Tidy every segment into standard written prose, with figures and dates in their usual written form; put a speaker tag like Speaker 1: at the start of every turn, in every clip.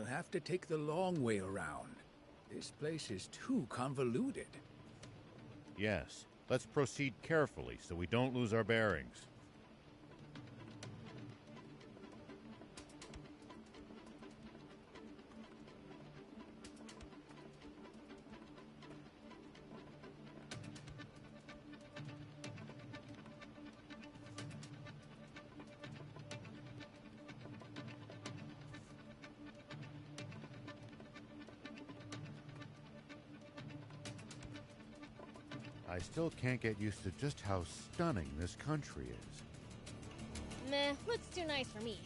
Speaker 1: We'll have to take the long way around. This place is too convoluted.
Speaker 2: Yes. Let's proceed carefully so we don't lose our bearings. I still can't get used to just how stunning this country is.
Speaker 3: Meh, looks too nice for me.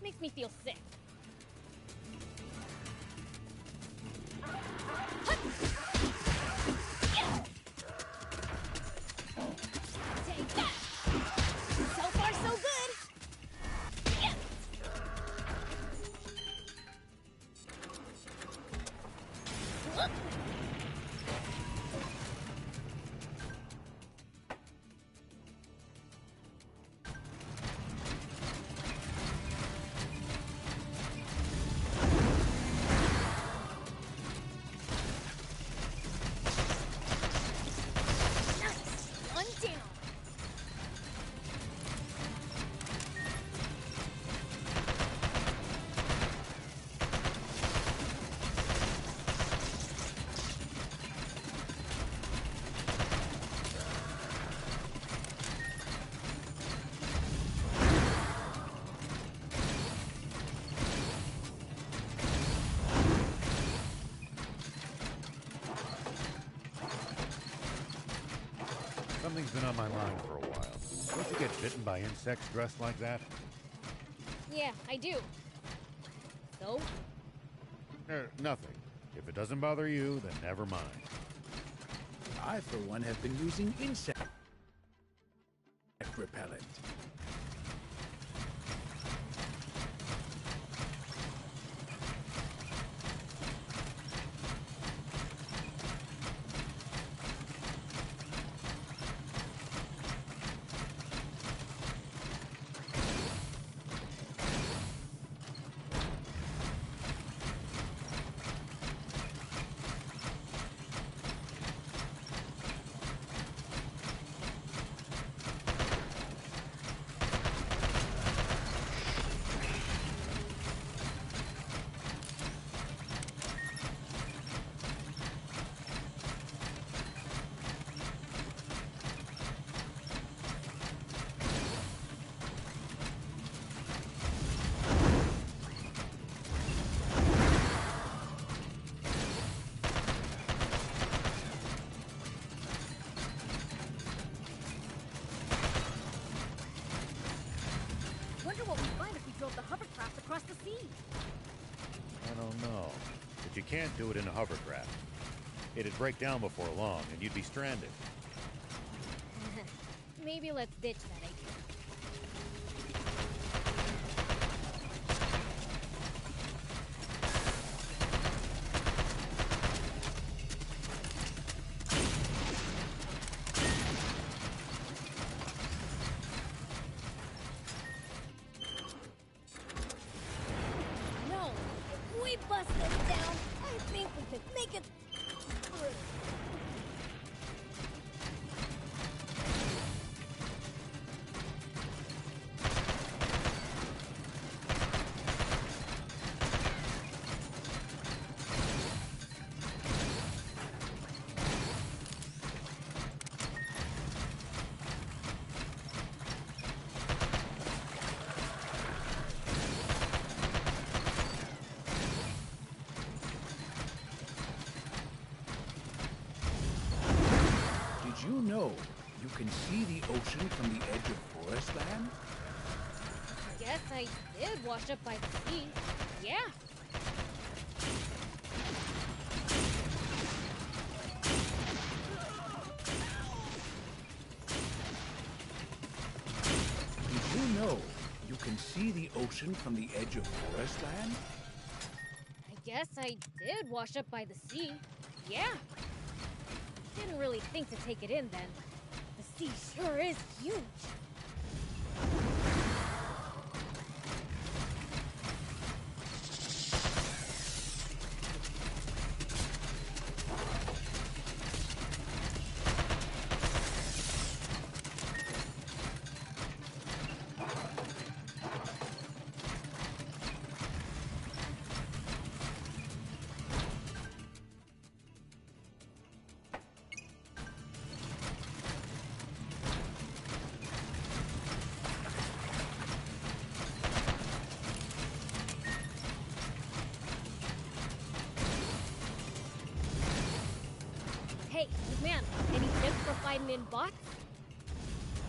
Speaker 3: Makes me feel sick. Take that! So far, so good!
Speaker 2: Something's been on my mind for a while. Don't you get bitten by insects dressed like that?
Speaker 3: Yeah, I do. So?
Speaker 2: Nothing. If it doesn't bother you, then never mind.
Speaker 1: I, for one, have been using insect repellent.
Speaker 3: Wonder what we'd find if we drove the hovercraft across the sea.
Speaker 2: I don't know. But you can't do it in a hovercraft. It'd break down before long, and you'd be stranded.
Speaker 3: Maybe let's ditch that idea. No! If we bust this down, I think we could make it through.
Speaker 1: Did you know you can see the ocean from the edge of Forest Land?
Speaker 3: Guess I did wash up by the sea. Yeah.
Speaker 1: Did you know you can see the ocean from the edge of Forest Land?
Speaker 3: I guess I did wash up by the sea. Yeah. Didn't really think to take it in then. The sea sure is huge. Man, any tips for fighting in bots?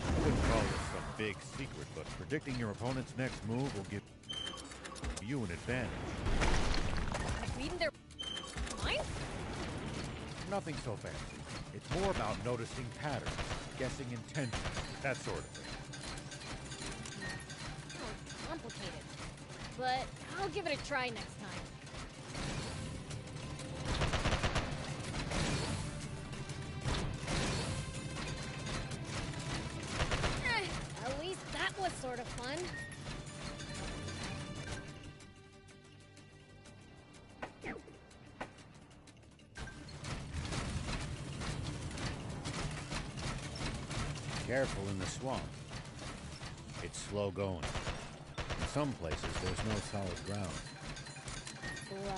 Speaker 2: I wouldn't call this some big secret, but predicting your opponent's next move will give you an advantage.
Speaker 3: Reading their minds?
Speaker 2: Nothing so fancy. It's more about noticing patterns, guessing intentions, that sort of thing.
Speaker 3: Sounds complicated. But I'll give it a try next time. At least that was sort of fun.
Speaker 2: Careful in the swamp. It's slow going. In some places, there's no solid ground.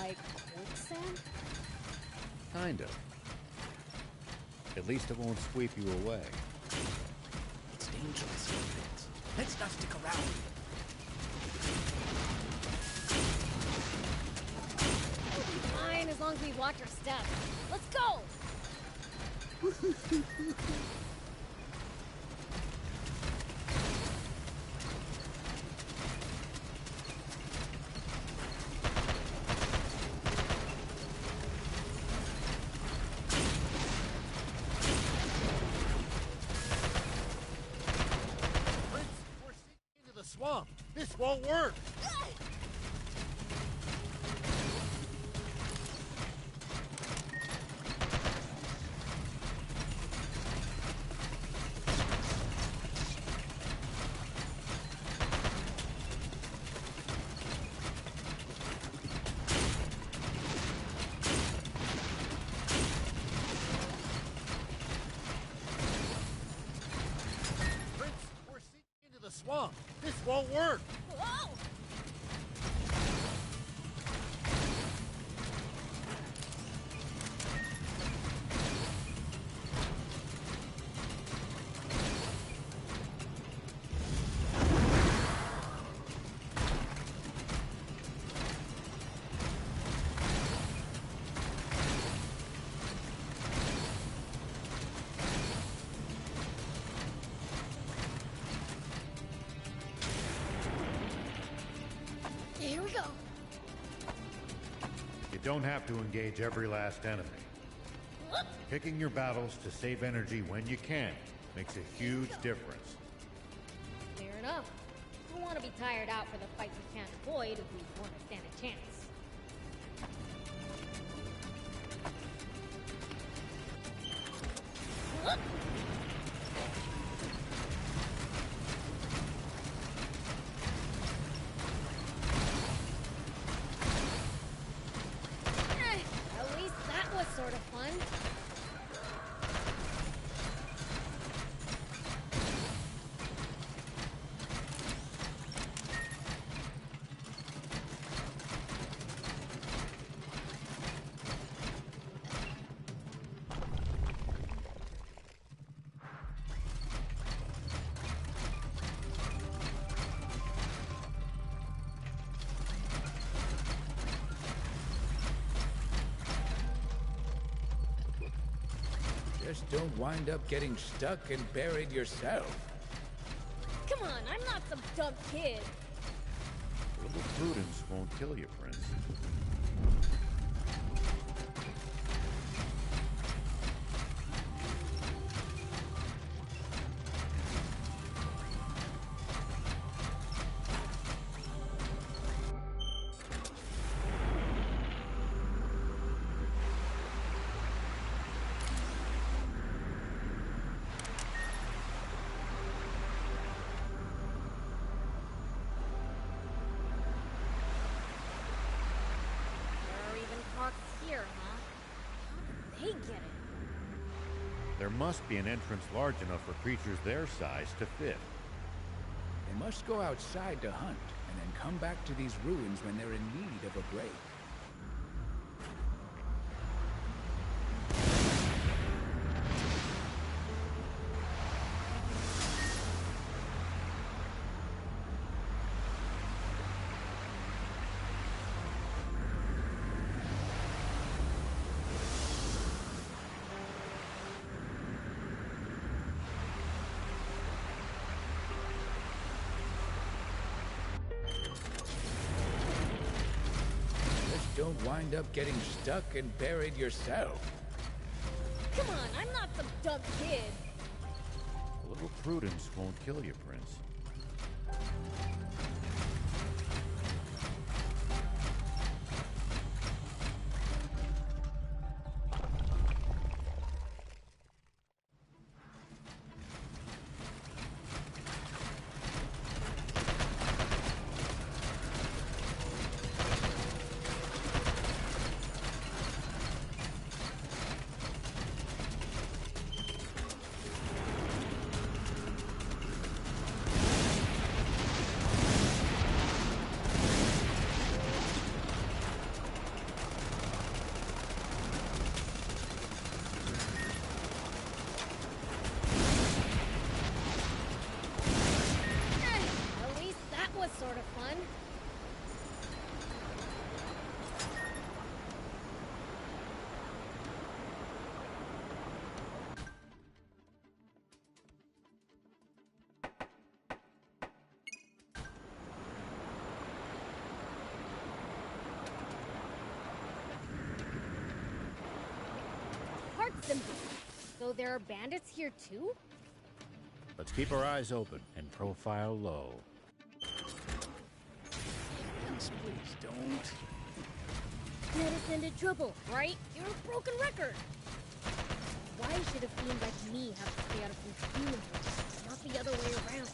Speaker 3: Like quicksand?
Speaker 2: Kind of. At least it won't sweep you away.
Speaker 1: It's dangerous here, Prince. Let's not stick around.
Speaker 3: We'll be fine as long as we watch our steps. Let's go!
Speaker 2: Swamp! This won't work! Prince, we're sinking into the swamp! This won't work!
Speaker 3: Whoa! Here we go.
Speaker 2: You don't have to engage every last enemy. Picking your battles to save energy when you can makes a huge difference.
Speaker 3: Fair enough. We want to be tired out for the fights we can't avoid if we want to stand a chance. At least that was sort of fun.
Speaker 1: Just don't wind up getting stuck and buried yourself.
Speaker 3: Come on, I'm not some dumb kid.
Speaker 2: A little prudence won't kill you, Prince.
Speaker 3: There are even talks here, huh? How did they get it?
Speaker 2: There must be an entrance large enough for creatures their size to fit.
Speaker 1: They must go outside to hunt, and then come back to these ruins when they're in need of a break. don't wind up getting stuck and buried yourself.
Speaker 3: Come on, I'm not some dumb kid.
Speaker 2: A little prudence won't kill you, Prince.
Speaker 3: At least that was sort of fun. Heart symbol. So there are bandits here too?
Speaker 4: Let's keep our eyes open and profile low.
Speaker 1: Please don't.
Speaker 3: Get us into trouble, right? You're a broken record. Why should a fiend like me have to stay out of some human things, not the other way around?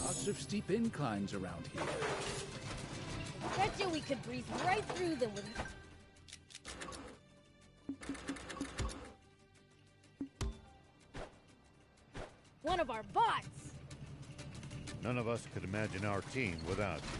Speaker 1: Lots of steep inclines around here.
Speaker 3: Bet you we could breeze right through them with... one of our bots!
Speaker 2: None of us could imagine our team without you.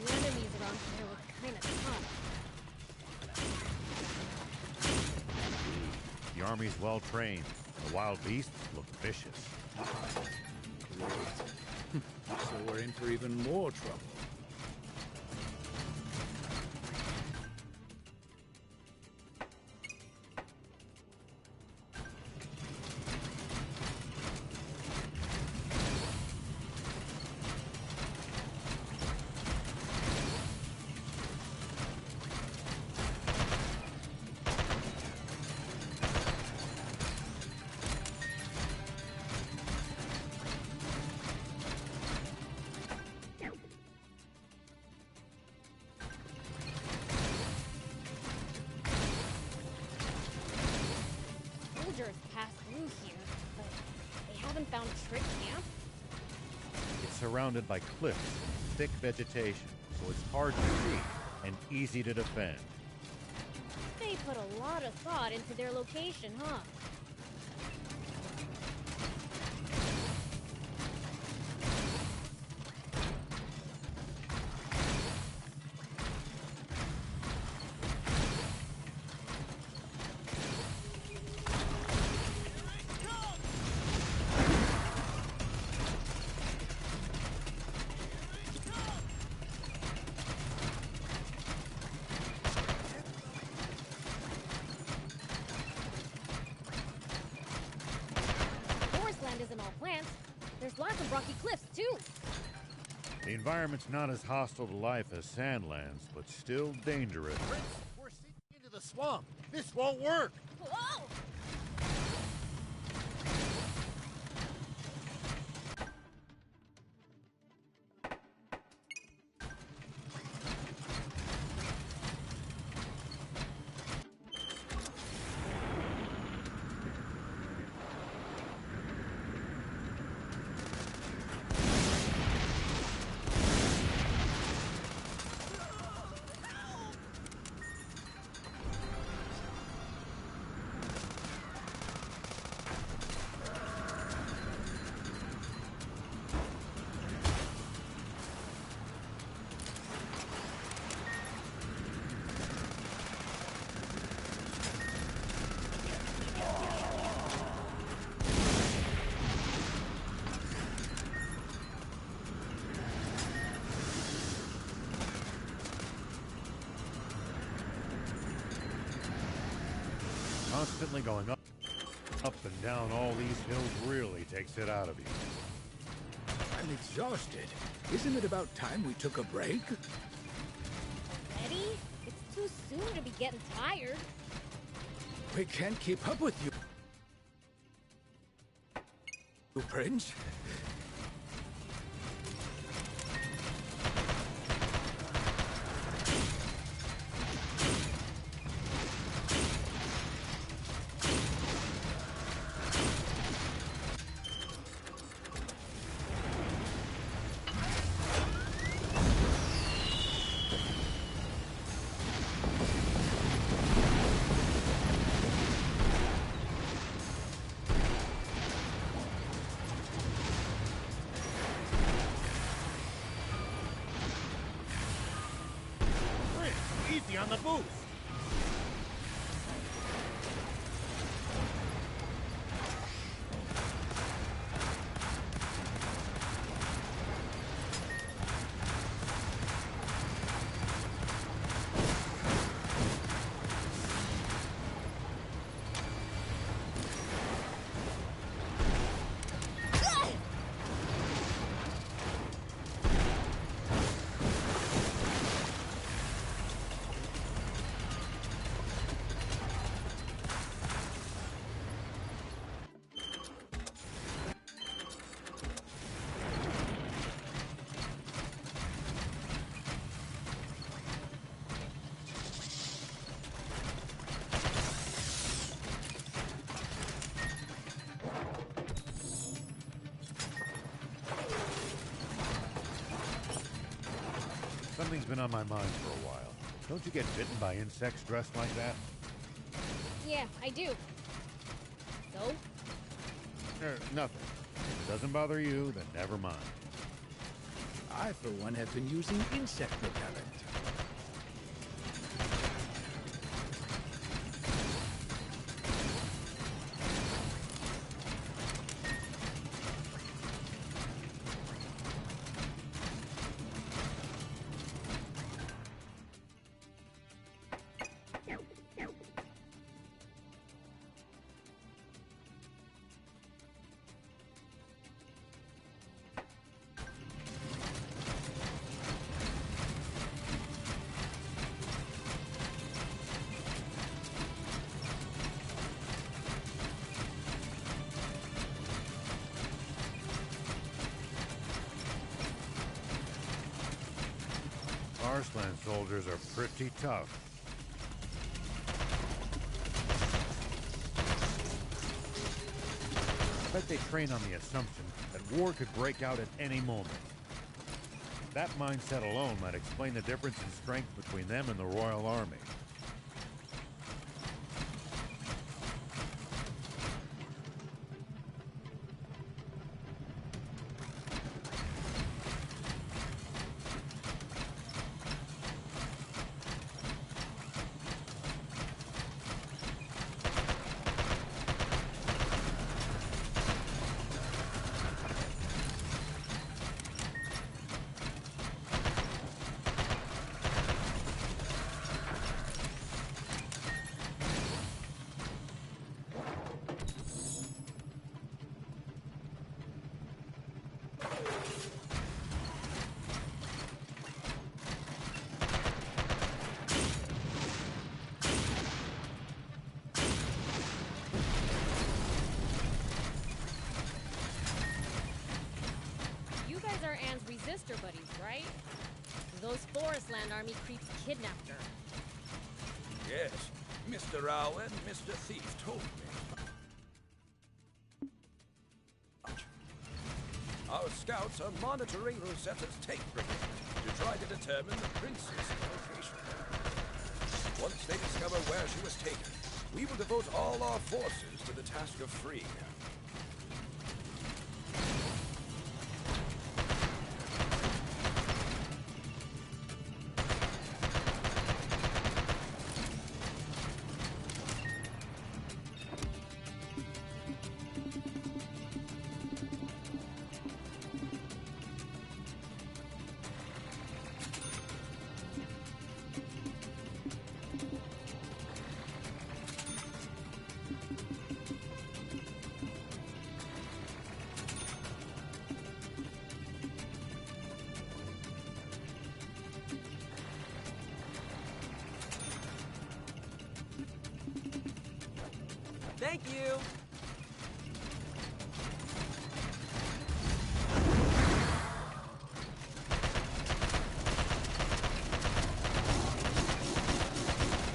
Speaker 3: The enemies around here look kinda tough.
Speaker 2: The army's well trained. The wild beasts look vicious.
Speaker 1: Great. So we're in for even more trouble.
Speaker 3: Soldiers pass through here, but they haven't found Trick Camp?
Speaker 2: It's surrounded by cliffs and thick vegetation, so it's hard to see and easy to defend.
Speaker 3: They put a lot of thought into their location, huh? rocky cliffs, too.
Speaker 2: The environment's not as hostile to life as Sandlands, but still dangerous.
Speaker 5: Prince, we're sinking into the swamp. This won't work.
Speaker 3: Whoa!
Speaker 2: Constantly going up and down all these hills really takes it out of you.
Speaker 1: I'm exhausted. Isn't it about time we took a break?
Speaker 3: Already? It's too soon to be getting tired.
Speaker 1: We can't keep up with you. Prince?
Speaker 5: Easy on the boost.
Speaker 2: Something's been on my mind for a while. Don't you get bitten by insects dressed like that?
Speaker 3: Yeah, I do. So?
Speaker 2: Nothing. If it doesn't bother you, then never mind.
Speaker 1: I, for one, have been using insect repellent.
Speaker 2: Arslan soldiers are pretty tough. I bet they train on the assumption that war could break out at any moment. That mindset alone might explain the difference in strength between them and the Royal Army.
Speaker 3: right? Those Forest Land Army creeps kidnapped her.
Speaker 1: Yes, Mr. Owen, Mr. Thief told me. Our scouts are monitoring Rosetta's tank brigade to try to determine the prince's location. Once they discover where she was taken, we will devote all our forces to the task of freeing her.
Speaker 6: Thank you!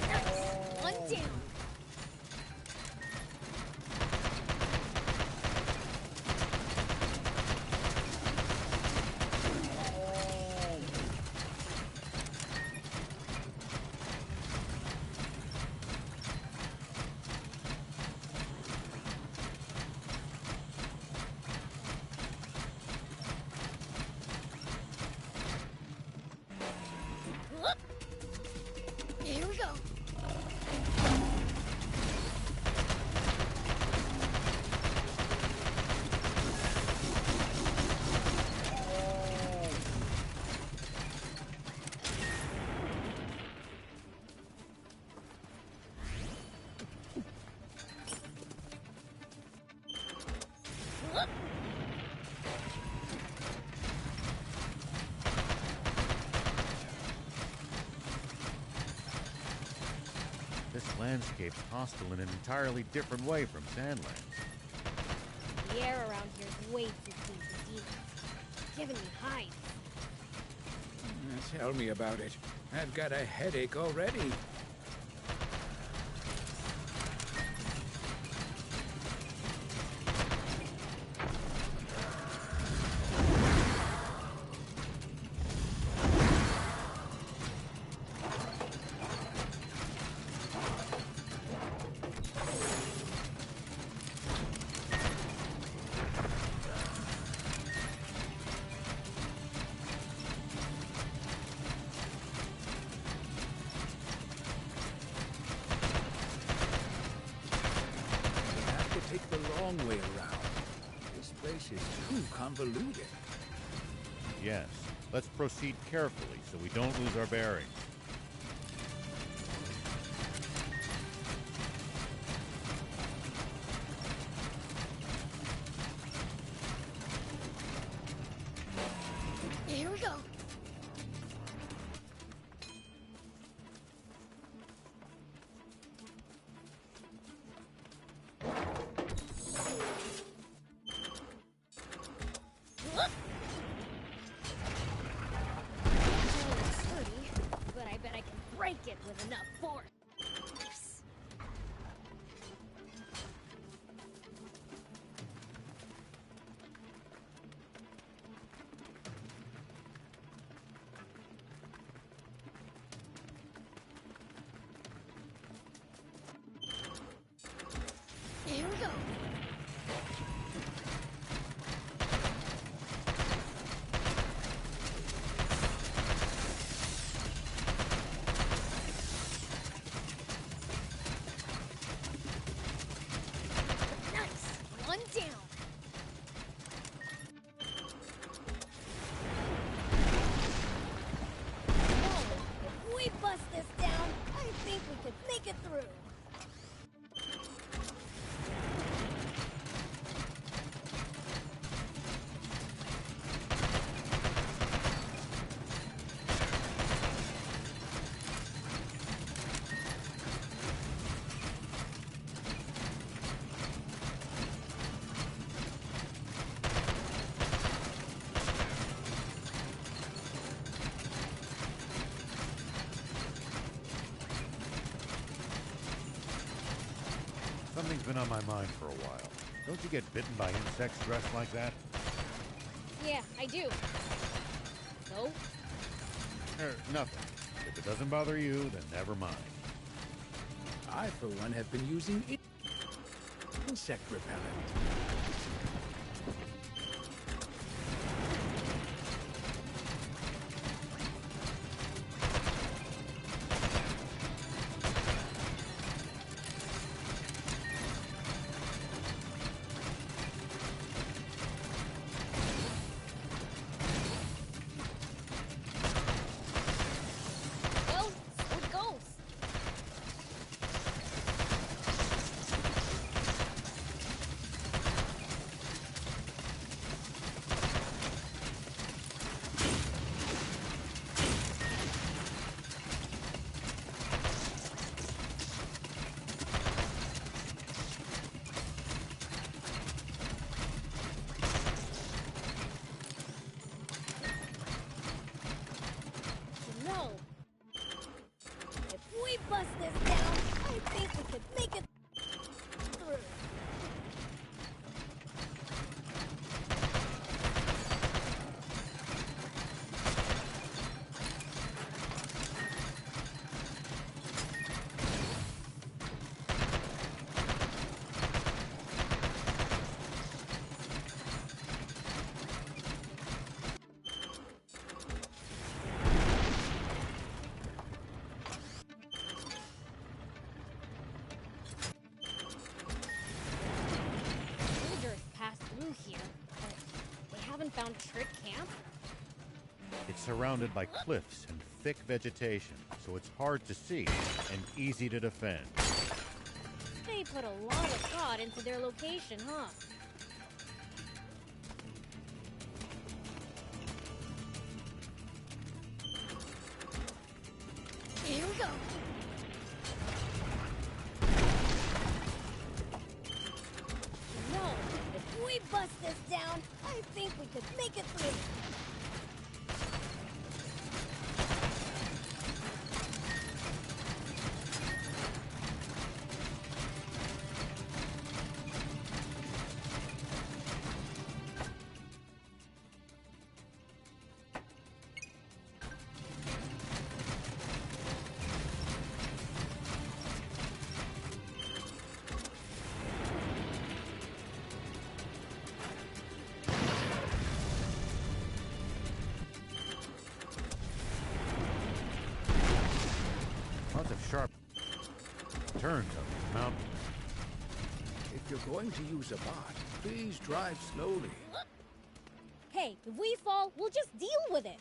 Speaker 3: Nice! One down! Whoop. Here we go. Whoop.
Speaker 2: This landscape's hostile in an entirely different way from Sandlands.
Speaker 3: The air around here is way too clean for demons. It's giving me hives.
Speaker 1: Tell me about it. I've got a headache already. Take the long way around. This place is too convoluted.
Speaker 2: Yes, let's proceed carefully so we don't lose our bearings.
Speaker 3: Here we go. Whoop. It's sturdy, but I bet I can break it with enough force. Here we go. Nice! One down. Whoa! If we bust this down, I think we could make it through.
Speaker 2: Something's been on my mind for a while. Don't you get bitten by insects dressed like that?
Speaker 3: Yeah, I do. So?
Speaker 2: Nothing. If it doesn't bother you, then never mind.
Speaker 7: I, for one, have been using insect repellent.
Speaker 3: Well, so it goes. No. If we bust this down, I think we could make it through. Villagers pass through here, but they haven't found Trick Camp.
Speaker 2: It's surrounded by cliffs and thick vegetation, so it's hard to see and easy to defend.
Speaker 3: They put a lot of thought into their location, huh? Here we go. No, if we bust this down, I think we could make it through.
Speaker 2: Lots of sharp turns up this mountain.
Speaker 7: If you're going to use a bot, please drive slowly.
Speaker 3: Hey, if we fall, we'll just deal with it.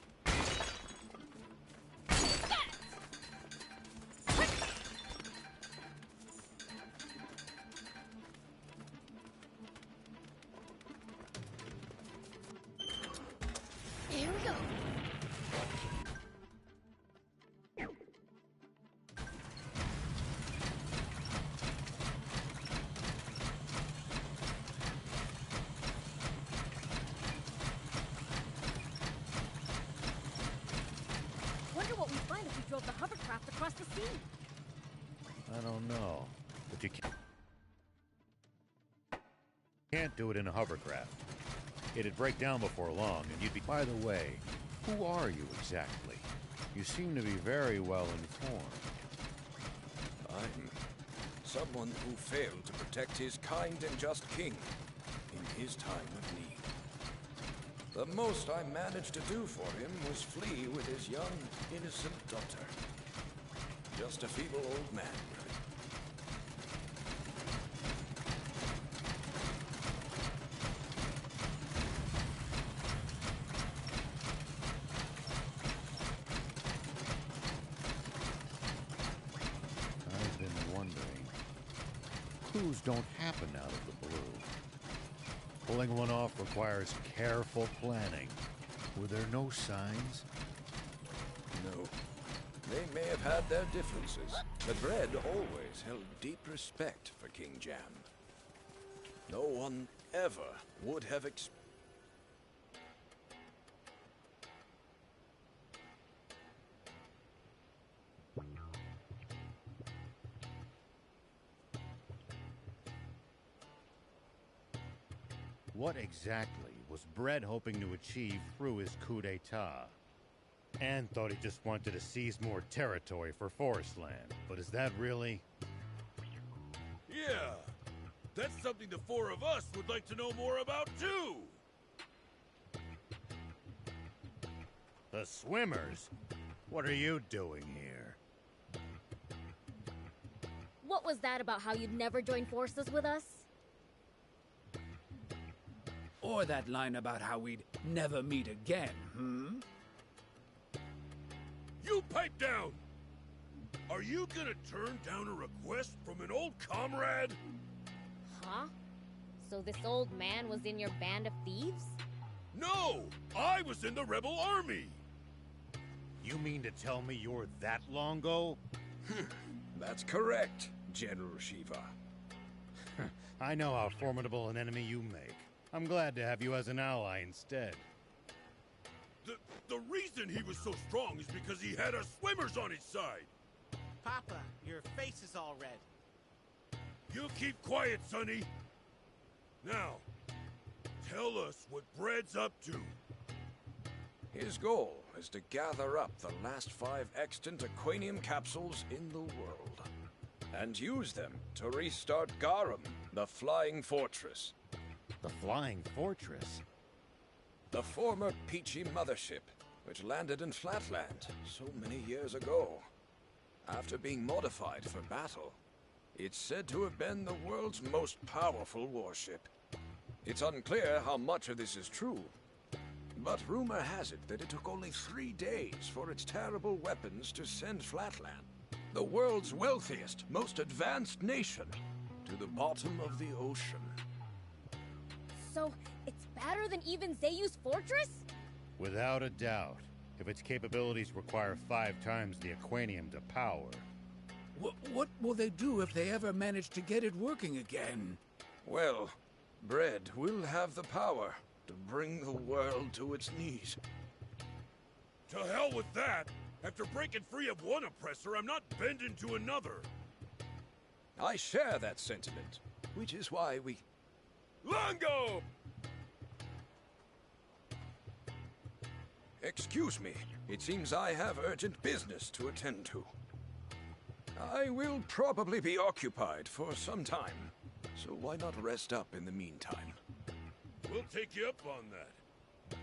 Speaker 3: Here we go. Wonder what we'd find if we drove the hovercraft across the sea.
Speaker 2: I don't know, but you can't do it in a hovercraft. It'd break down before long, and you'd be... By the way, who are you exactly? You seem to be very well informed.
Speaker 1: I'm someone who failed to protect his kind and just king in his time of need. The most I managed to do for him was flee with his young, innocent daughter. Just a feeble old man, really.
Speaker 2: I've been wondering. Clues don't happen out of the blue. Pulling one off requires careful planning. Were there no signs?
Speaker 1: No. They may have had their differences, but Red always held deep respect for King Jam. No one ever would have expected.
Speaker 4: What exactly was Bread hoping to achieve through his coup d'etat? Anne thought he just wanted to seize more territory for Forestland, but is that really?
Speaker 5: Yeah, that's something the four of us would like to know more about, too!
Speaker 4: The Swimmers? What are you doing here?
Speaker 3: What was that about how you'd never join forces with us?
Speaker 7: Or that line about how we'd never meet again,
Speaker 5: You pipe down! Are you gonna turn down a request from an old comrade?
Speaker 3: Huh? So this old man was in your band of thieves?
Speaker 5: No! I was in the rebel army!
Speaker 4: You mean to tell me you're that Longo?
Speaker 1: That's correct, General Shiva.
Speaker 4: I know how formidable an enemy you make. I'm glad to have you as an ally instead.
Speaker 5: The reason he was so strong is because he had us swimmers on his side!
Speaker 6: Papa, your face is all red.
Speaker 5: You keep quiet, Sonny! Now, tell us what Bread's up to.
Speaker 1: His goal is to gather up the last 5 extant Aquanium capsules in the world, and use them to restart Garum, the Flying Fortress.
Speaker 4: The Flying Fortress?
Speaker 1: The former Peachy mothership, which landed in Flatland so many years ago. After being modified for battle, it's said to have been the world's most powerful warship. It's unclear how much of this is true, but rumor has it that it took only 3 days for its terrible weapons to send Flatland, the world's wealthiest, most advanced nation, to the bottom of the ocean.
Speaker 3: So, it's better than even Zayu's fortress?
Speaker 4: Without a doubt. If its capabilities require 5 times the Aquanium to power.
Speaker 7: What will they do if they ever manage to get it working again?
Speaker 1: Well, Bread will have the power to bring the world to its knees.
Speaker 5: To hell with that! After breaking free of one oppressor, I'm not bending to another!
Speaker 1: I share that sentiment, which is why we...
Speaker 5: Longo!
Speaker 1: Excuse me, it seems I have urgent business to attend to. I will probably be occupied for some time, so why not rest up in the meantime?
Speaker 5: We'll take you up on that.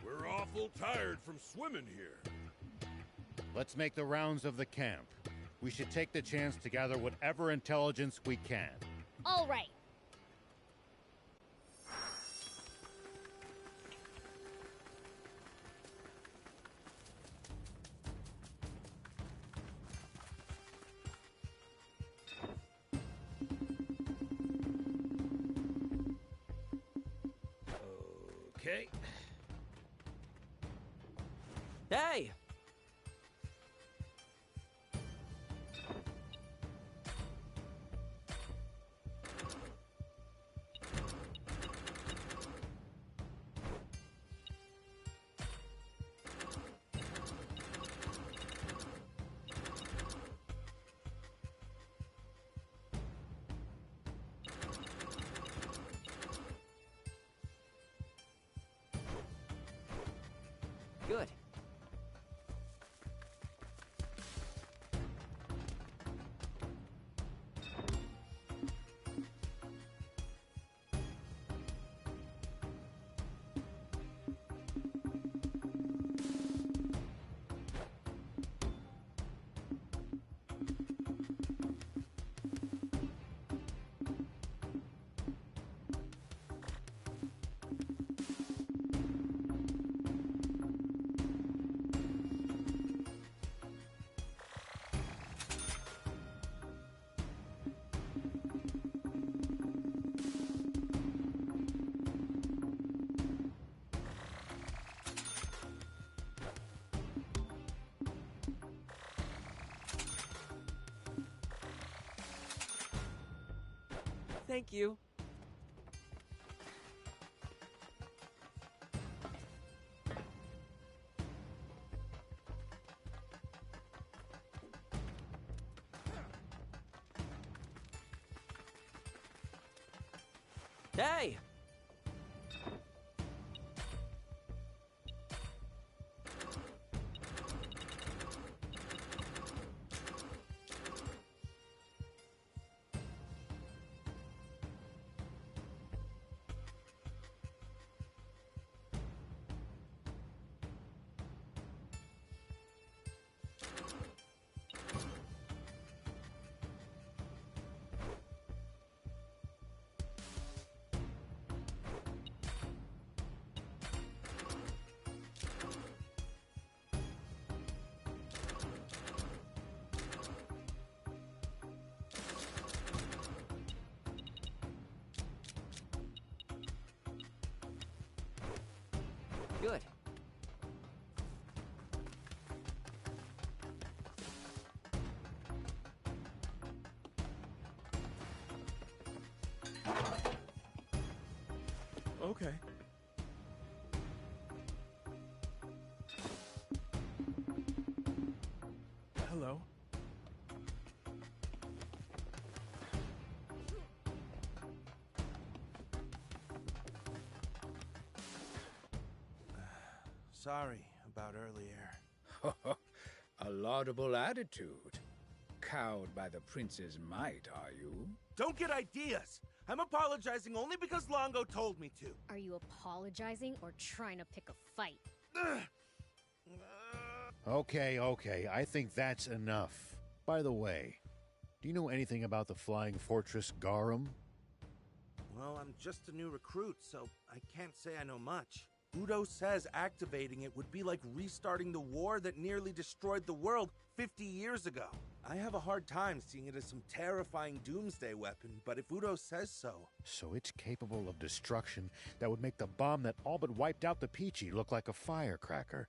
Speaker 5: We're awful tired from swimming here.
Speaker 4: Let's make the rounds of the camp. We should take the chance to gather whatever intelligence we can.
Speaker 3: All right.
Speaker 6: Okay. Hey! Good. Thank you. Hey!
Speaker 8: Good.
Speaker 7: Okay. Hello.
Speaker 9: Sorry about earlier.
Speaker 7: A laudable attitude. Cowed by the prince's might, are you?
Speaker 9: Don't get ideas! I'm apologizing only because Longo told me to.
Speaker 3: Are you apologizing or trying to pick a fight?
Speaker 2: Okay, okay. I think that's enough. By the way, do you know anything about the Flying Fortress Garum?
Speaker 9: Well, I'm just a new recruit, so I can't say I know much. Udo says activating it would be like restarting the war that nearly destroyed the world 50 years ago. I have a hard time seeing it as some terrifying doomsday weapon, but if Udo says so...
Speaker 2: So it's capable of destruction that would make the bomb that all but wiped out the Peachy look like a firecracker.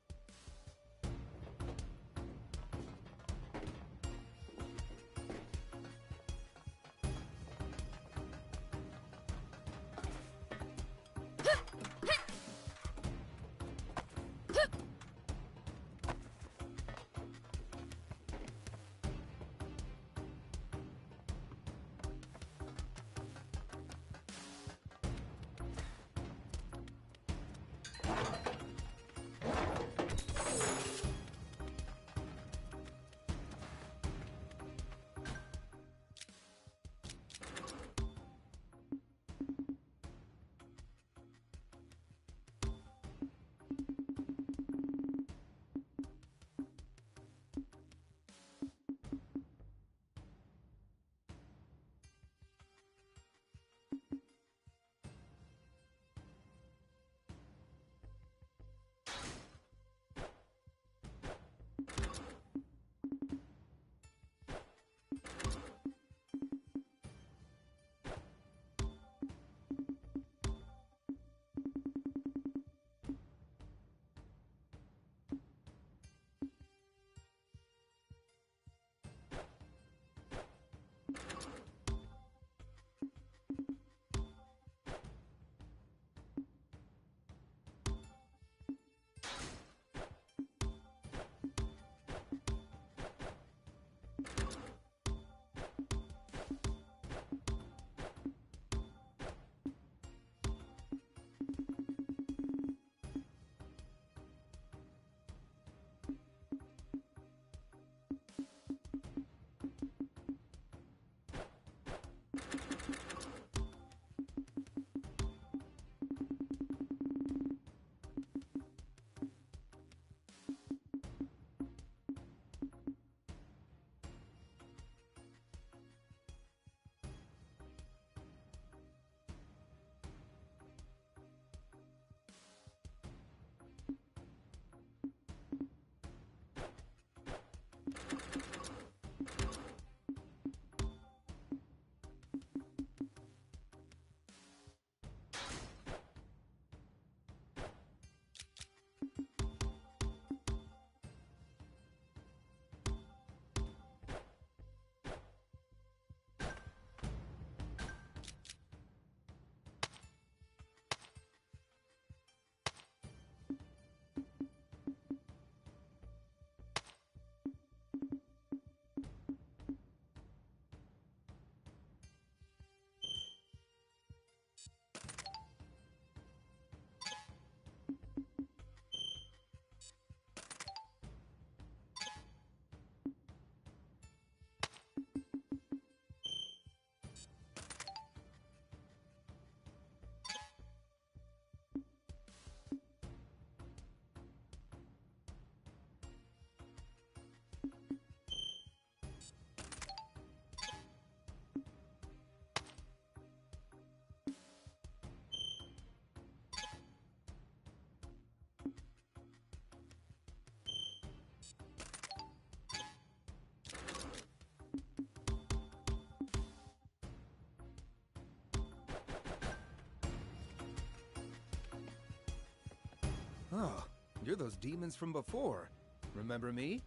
Speaker 8: Oh, you're those demons from before. Remember me?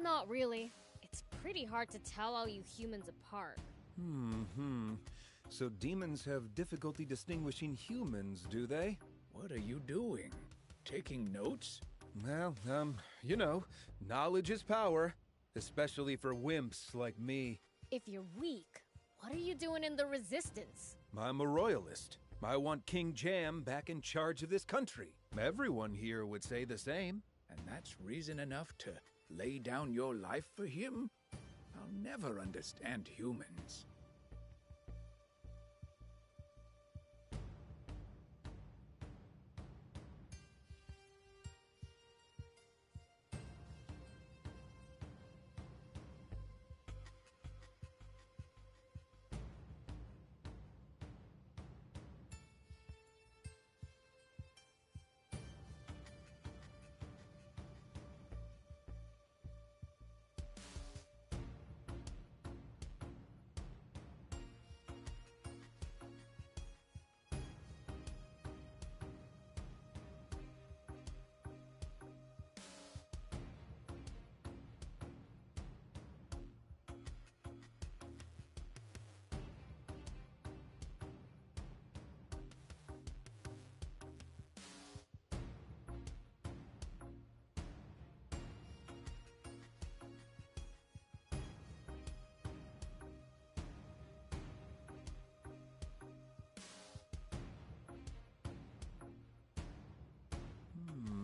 Speaker 3: Not really. It's pretty hard to tell all you humans apart.
Speaker 8: So demons have difficulty distinguishing humans, do they?
Speaker 7: What are you doing? Taking notes?
Speaker 8: Well, you know, knowledge is power. Especially for wimps like me.
Speaker 3: If you're weak, what are you doing in the Resistance?
Speaker 8: I'm a royalist. I want King Jam back in charge of this country. Everyone here would say the same.
Speaker 7: And that's reason enough to lay down your life for him? I'll never understand humans.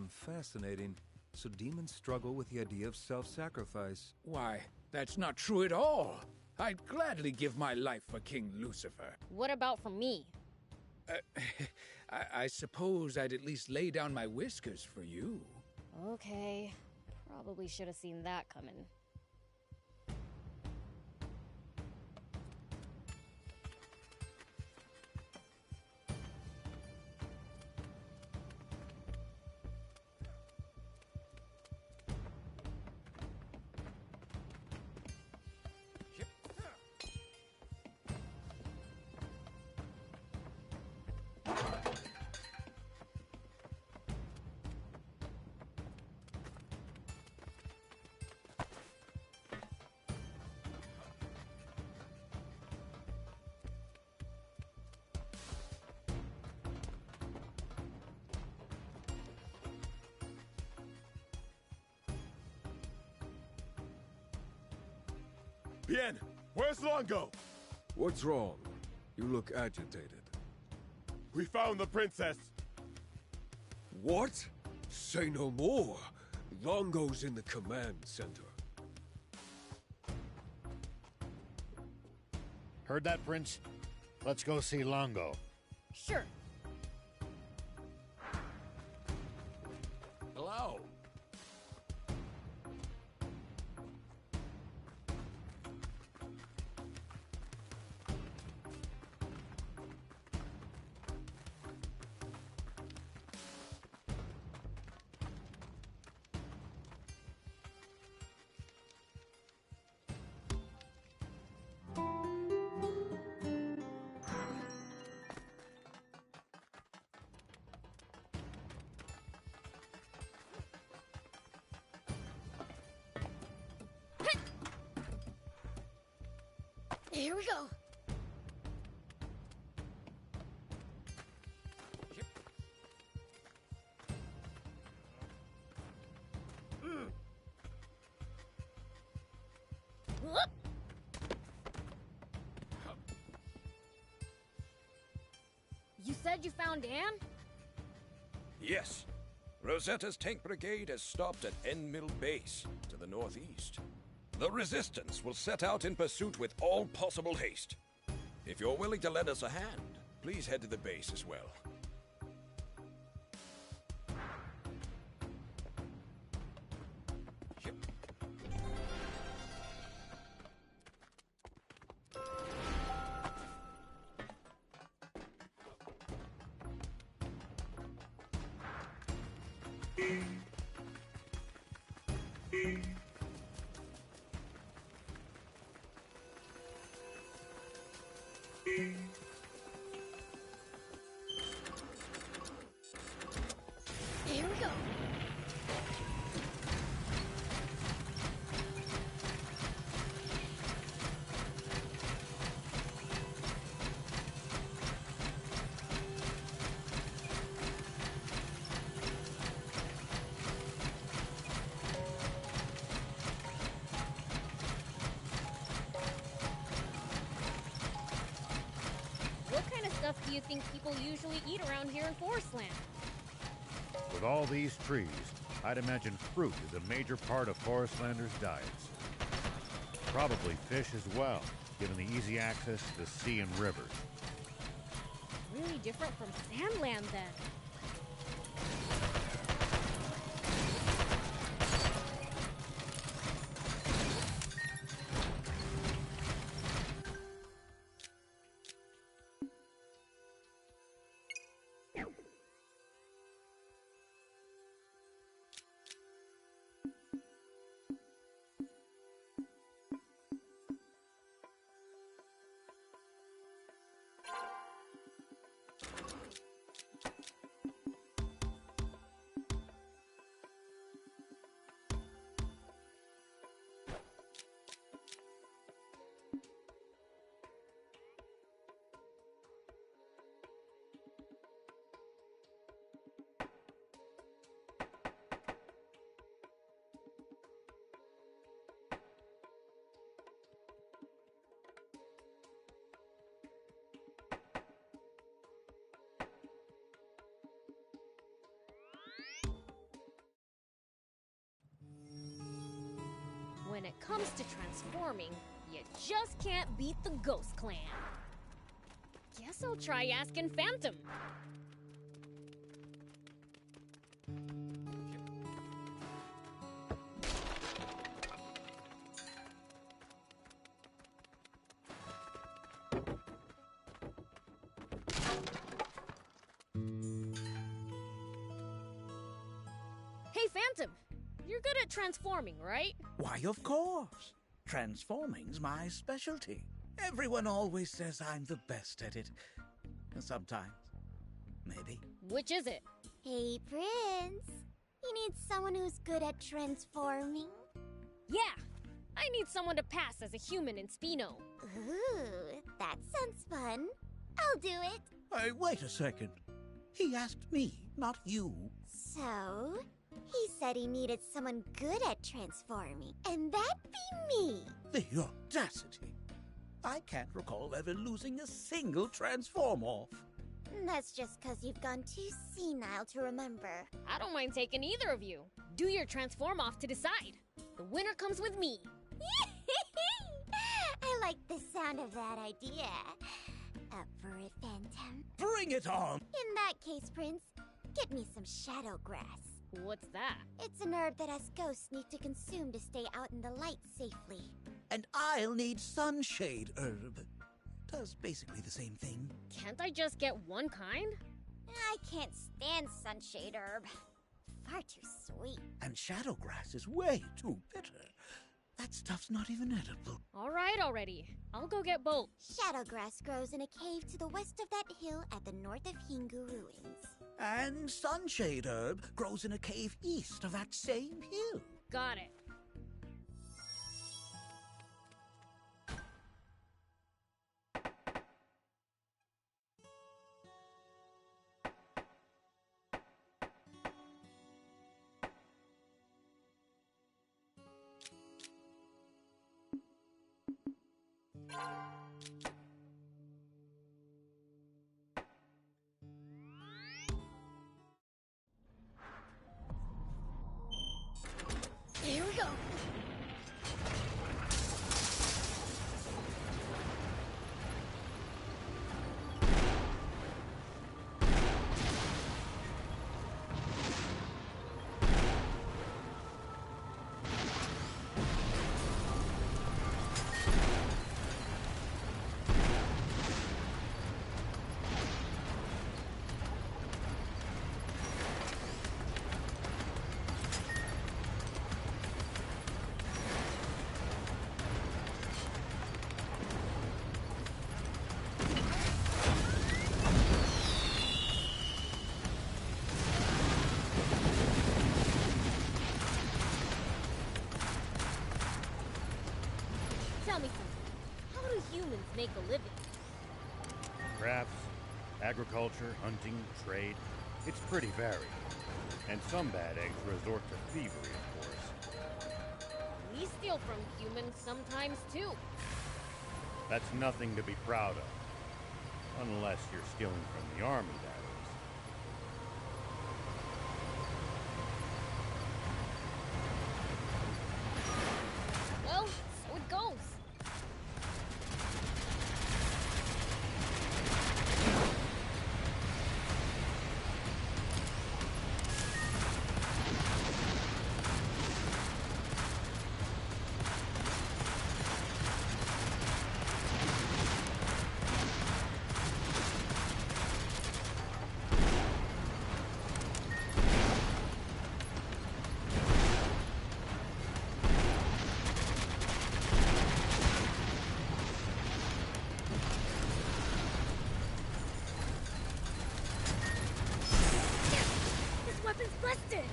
Speaker 8: Fascinating. So demons struggle with the idea of self-sacrifice.
Speaker 7: Why, that's not true at all. I'd gladly give my life for King Lucifer.
Speaker 3: What about for me?
Speaker 7: I suppose I'd at least lay down my whiskers for you.
Speaker 3: Okay. Probably should have seen that coming.
Speaker 5: Bien, where's Longo?
Speaker 1: What's wrong? You look agitated.
Speaker 5: We found the princess.
Speaker 1: What? Say no more. Longo's in the command center.
Speaker 2: Heard that, Prince? Let's go see Longo.
Speaker 3: Sure.
Speaker 1: Hello.
Speaker 3: Here we go. Whoop. You said you found Anne?
Speaker 1: Yes. Rosetta's tank brigade has stopped at End Mill Base, to the northeast. The Resistance will set out in pursuit with all possible haste. If you're willing to lend us a hand, please head to the base as well.
Speaker 3: Here we stuff do you think people usually eat around here in Forestland?
Speaker 2: With all these trees, I'd imagine fruit is a major part of Forestlanders' diets. Probably fish as well, given the easy access to the sea and rivers.
Speaker 3: Really different from Sandland, then. When it comes to transforming, you just can't beat the Ghost Clan. Guess I'll try asking Phantom. Hey, Phantom! You're good at transforming, right?
Speaker 10: Why, of course. Transforming's my specialty. Everyone always says I'm the best at it. Sometimes. Maybe.
Speaker 3: Which is it?
Speaker 11: Hey, Prince. You need someone who's good at transforming?
Speaker 3: Yeah! I need someone to pass as a human in Spino.
Speaker 11: Ooh, that sounds fun. I'll do it.
Speaker 10: Hey, wait a second. He asked me, not you.
Speaker 11: So, he said he needed someone good at transforming, and that'd be me.
Speaker 10: The audacity. I can't recall ever losing a single transform-off.
Speaker 11: That's just because you've gone too senile to remember.
Speaker 3: I don't mind taking either of you. Do your transform off to decide. The winner comes with me.
Speaker 11: I like the sound of that idea. Up for it, Phantom?
Speaker 10: Bring it on!
Speaker 11: In that case, Prince, get me some shadow grass.
Speaker 3: What's that?
Speaker 11: It's an herb that us ghosts need to consume to stay out in the light safely.
Speaker 10: And I'll need sunshade herb. Does basically the same thing.
Speaker 3: Can't I just get one kind?
Speaker 11: I can't stand sunshade herb. Far too sweet.
Speaker 10: And shadowgrass is way too bitter. That stuff's not even edible.
Speaker 3: All right already. I'll go get both.
Speaker 11: Shadowgrass grows in a cave to the west of that hill at the north of Hingu ruins.
Speaker 10: And sunshade herb grows in a cave east of that same hill.
Speaker 3: Got it. Here we go. Tell me something. How do humans make a living?
Speaker 2: Crafts, agriculture, hunting, trade. It's pretty varied. And some bad eggs resort to thievery, of course.
Speaker 3: We steal from humans sometimes too.
Speaker 2: That's nothing to be proud of. Unless you're stealing from the army, that is.
Speaker 3: Well, so it goes. Weapon's busted!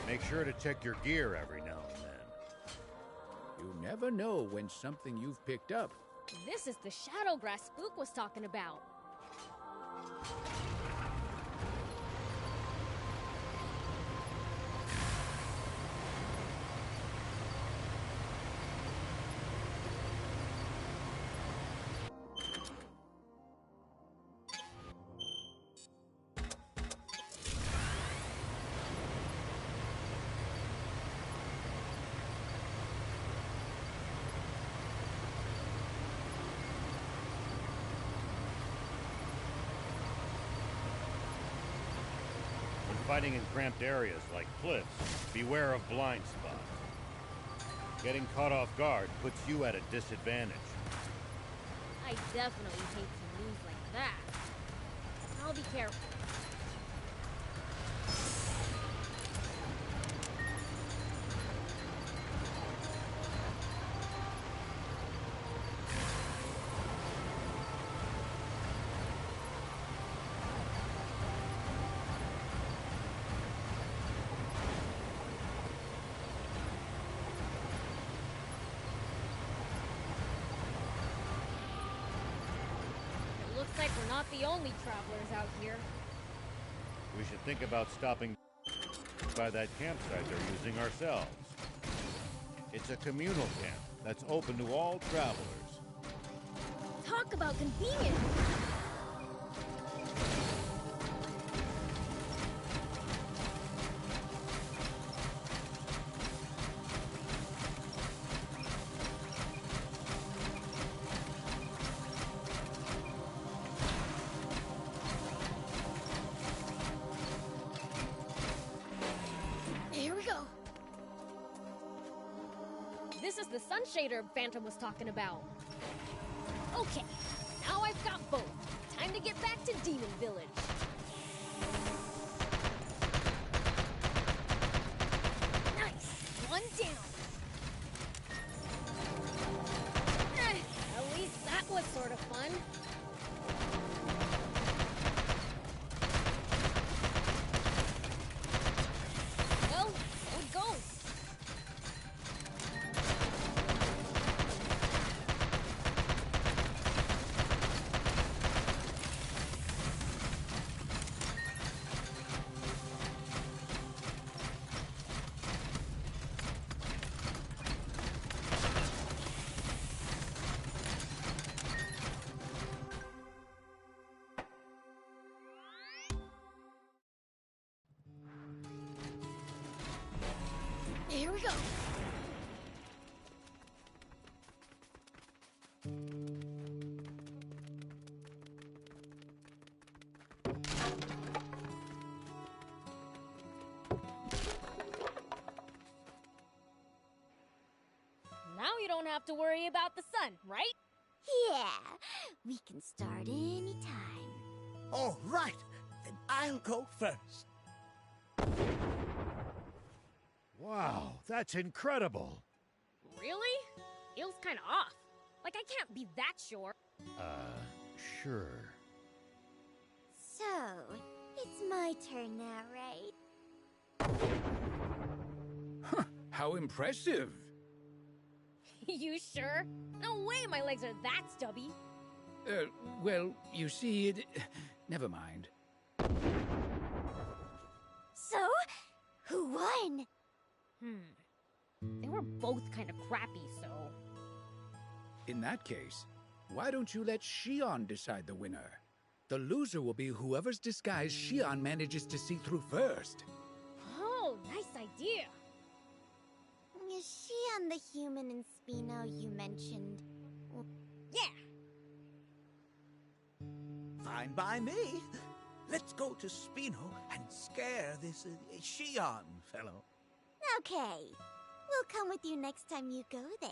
Speaker 2: Make sure to check your gear every now and then.
Speaker 7: You never know when something you've picked up.
Speaker 3: This is the Shadowgrass Spook was talking about.
Speaker 2: Fighting in cramped areas like cliffs, beware of blind spots. Getting caught off guard puts you at a disadvantage.
Speaker 3: I definitely hate to lose like that. I'll be careful. Looks like we're not the only travelers out here.
Speaker 2: We should think about stopping by that campsite they're using ourselves. It's a communal camp that's open to all travelers.
Speaker 3: Talk about convenient! Here we go. This is the sun shader Phantom was talking about. Okay, now I've got both. Time to get back to Demon Village. Nice! One down. At least that was sort of fun. Well, so it goes. Here we go. Now you don't have to worry about the sun, right?
Speaker 11: Yeah, we can start anytime.
Speaker 10: All right, then I'll go first.
Speaker 2: Wow, that's incredible.
Speaker 3: Really? Feels kind of off. Like I can't be that sure.
Speaker 2: Sure.
Speaker 11: So, turn now, right?
Speaker 7: How impressive!
Speaker 3: You sure? No way my legs are that stubby.
Speaker 7: Well, you see, it... Never mind.
Speaker 11: So, who won?
Speaker 3: They were both kind of crappy, so...
Speaker 7: In that case, why don't you let Xion decide the winner? The loser will be whoever's disguise Xion manages to see through first.
Speaker 3: Oh, nice idea.
Speaker 11: Is she on the human in Spino you mentioned?
Speaker 3: Yeah.
Speaker 10: Fine by me. Let's go to Spino and scare this Xion fellow.
Speaker 11: Okay. We'll come with you next time you go there.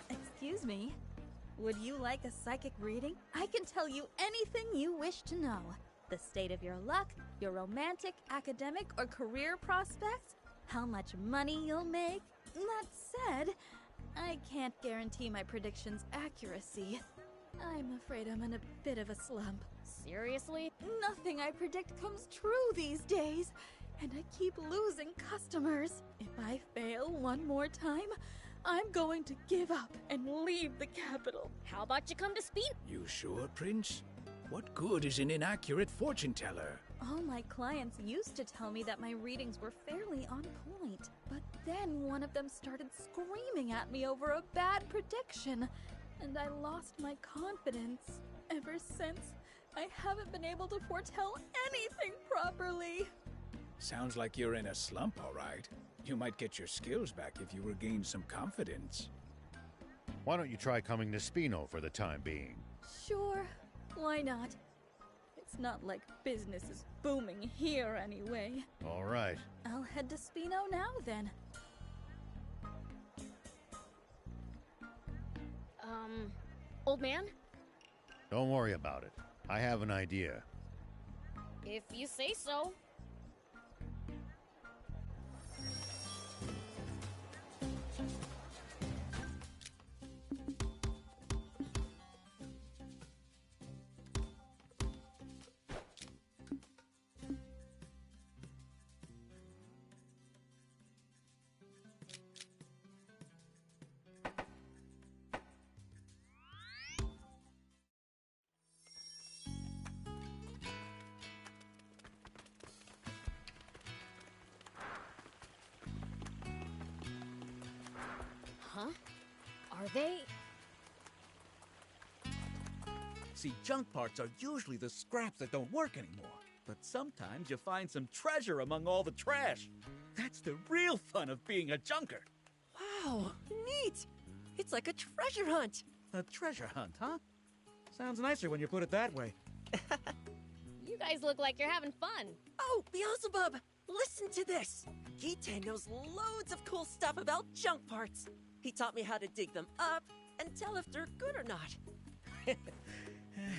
Speaker 12: Excuse me. Would you like a psychic reading? I can tell you anything you wish to know. The state of your luck, your romantic, academic, or career prospects, how much money you'll make. That said, I can't guarantee my predictions' accuracy. I'm afraid I'm in a bit of a slump.
Speaker 3: Seriously?
Speaker 12: Nothing I predict comes true these days, and I keep losing customers. If I fail one more time, I'm going to give up and leave the capital.
Speaker 3: How about you come to Speed?
Speaker 7: You sure, Prince? What good is an inaccurate fortune teller?
Speaker 12: All my clients used to tell me that my readings were fairly on point, but then one of them started screaming at me over a bad prediction, and I lost my confidence. Ever since, I haven't been able to foretell anything properly.
Speaker 7: Sounds like you're in a slump, all right. You might get your skills back if you regain some confidence.
Speaker 2: Why don't you try coming to Spino for the time being?
Speaker 12: Sure, why not? It's not like business is booming here anyway.
Speaker 2: All right.
Speaker 12: I'll head to Spino now then.
Speaker 3: Old man?
Speaker 2: Don't worry about it. I have an idea.
Speaker 3: If you say so. Huh? Are they?
Speaker 10: See, junk parts are usually the scraps that don't work anymore. But sometimes you find some treasure among all the trash. That's the real fun of being a junker.
Speaker 13: Wow, neat! It's like a treasure hunt!
Speaker 10: A treasure hunt, huh? Sounds nicer when you put it that way.
Speaker 3: You guys look like you're having fun.
Speaker 13: Oh, Beelzebub! Listen to this! Giten knows loads of cool stuff about junk parts. He taught me how to dig them up and tell if they're good or not.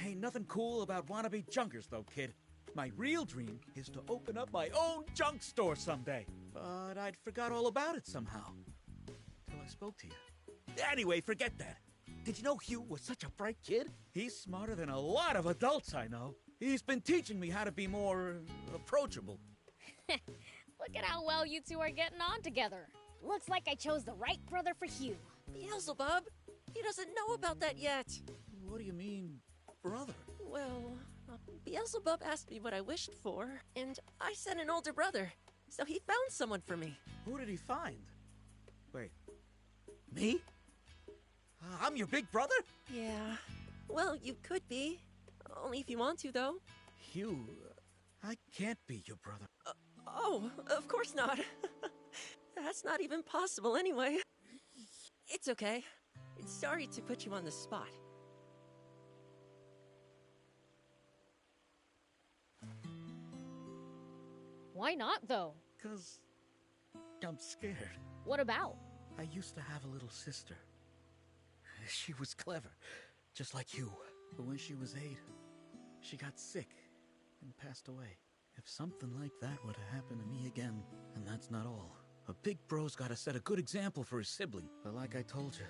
Speaker 10: Ain't nothing cool about wannabe junkers, though, kid. My real dream is to open up my own junk store someday. But I'd forgot all about it somehow. Till I spoke to you. Anyway, forget that. Did you know Hugh was such a bright kid? He's smarter than a lot of adults I know. He's been teaching me how to be more approachable.
Speaker 3: Look at how well you two are getting on together. Looks like I chose the right brother for Hugh.
Speaker 13: Beelzebub? He doesn't know about that yet.
Speaker 10: What do you mean, brother?
Speaker 13: Well, Beelzebub asked me what I wished for, and I said an older brother. So he found someone for me.
Speaker 10: Who did he find? Wait, me? I'm your big brother?
Speaker 13: Yeah. Well, you could be. Only if you want to, though.
Speaker 10: Hugh, I can't be your brother.
Speaker 13: Oh, of course not. That's not even possible anyway. It's okay. Sorry to put you on the spot.
Speaker 3: Why not, though?
Speaker 10: 'Cause I'm scared.
Speaker 3: What about?
Speaker 10: I used to have a little sister. She was clever, just like you. But when she was 8, she got sick and passed away. If something like that were to happen to me again, and that's not all. A big bro's gotta set a good example for his sibling. But like I told you,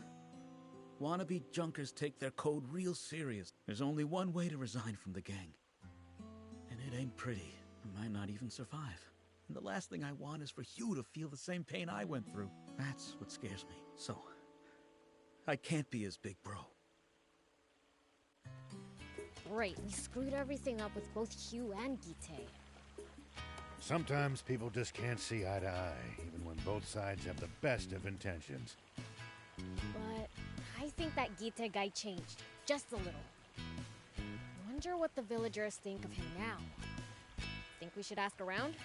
Speaker 10: wannabe junkers take their code real serious. There's only one way to resign from the gang. And it ain't pretty. I might not even survive. And the last thing I want is for you to feel the same pain I went through. That's what scares me. So, I can't be his big bro.
Speaker 3: Right, we screwed everything up with both Hugh and Gite.
Speaker 2: Sometimes people just can't see eye to eye, even when both sides have the best of intentions.
Speaker 3: But I think that Gite guy changed, just a little. Wonder what the villagers think of him now. Think we should ask around?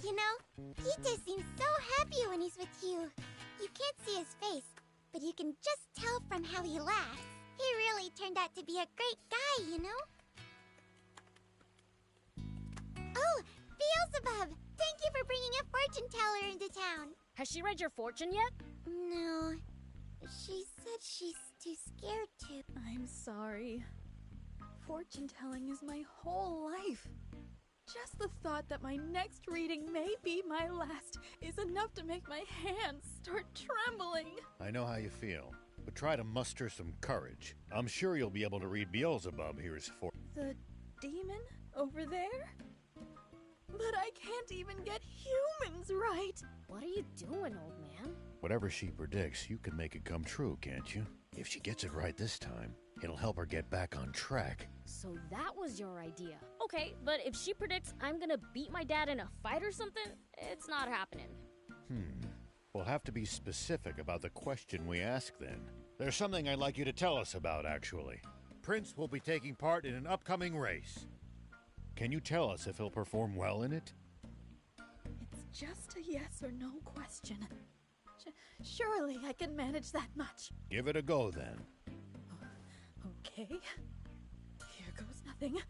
Speaker 11: You know, Gite seems so happy when he's with you. You can't see his face, but you can just tell from how he laughs. He really turned out to be a great guy, you know? Oh, Beelzebub! Thank you for bringing a fortune teller into town.
Speaker 3: Has she read your fortune yet?
Speaker 11: No. She said she's too scared to.
Speaker 12: I'm sorry. Fortune telling is my whole life. Just the thought that my next reading may be my last is enough to make my hands start trembling.
Speaker 2: I know how you feel, but try to muster some courage. I'm sure you'll be able to read Beelzebub here's for.
Speaker 12: The demon over there? But I can't even get humans right.
Speaker 3: What are you doing, old man?
Speaker 2: Whatever she predicts, you can make it come true, can't you? If she gets it right this time, it'll help her get back on track.
Speaker 3: So that was your idea. Okay, but if she predicts I'm gonna beat my dad in a fight or something, it's not happening.
Speaker 2: We'll have to be specific about the question we ask then. There's something I'd like you to tell us about, actually. Prince will be taking part in an upcoming race. Can you tell us if he'll perform well in it?
Speaker 12: It's just a yes or no question. Surely I can manage that much.
Speaker 2: Give it a go, then.
Speaker 12: Okay. Here goes nothing.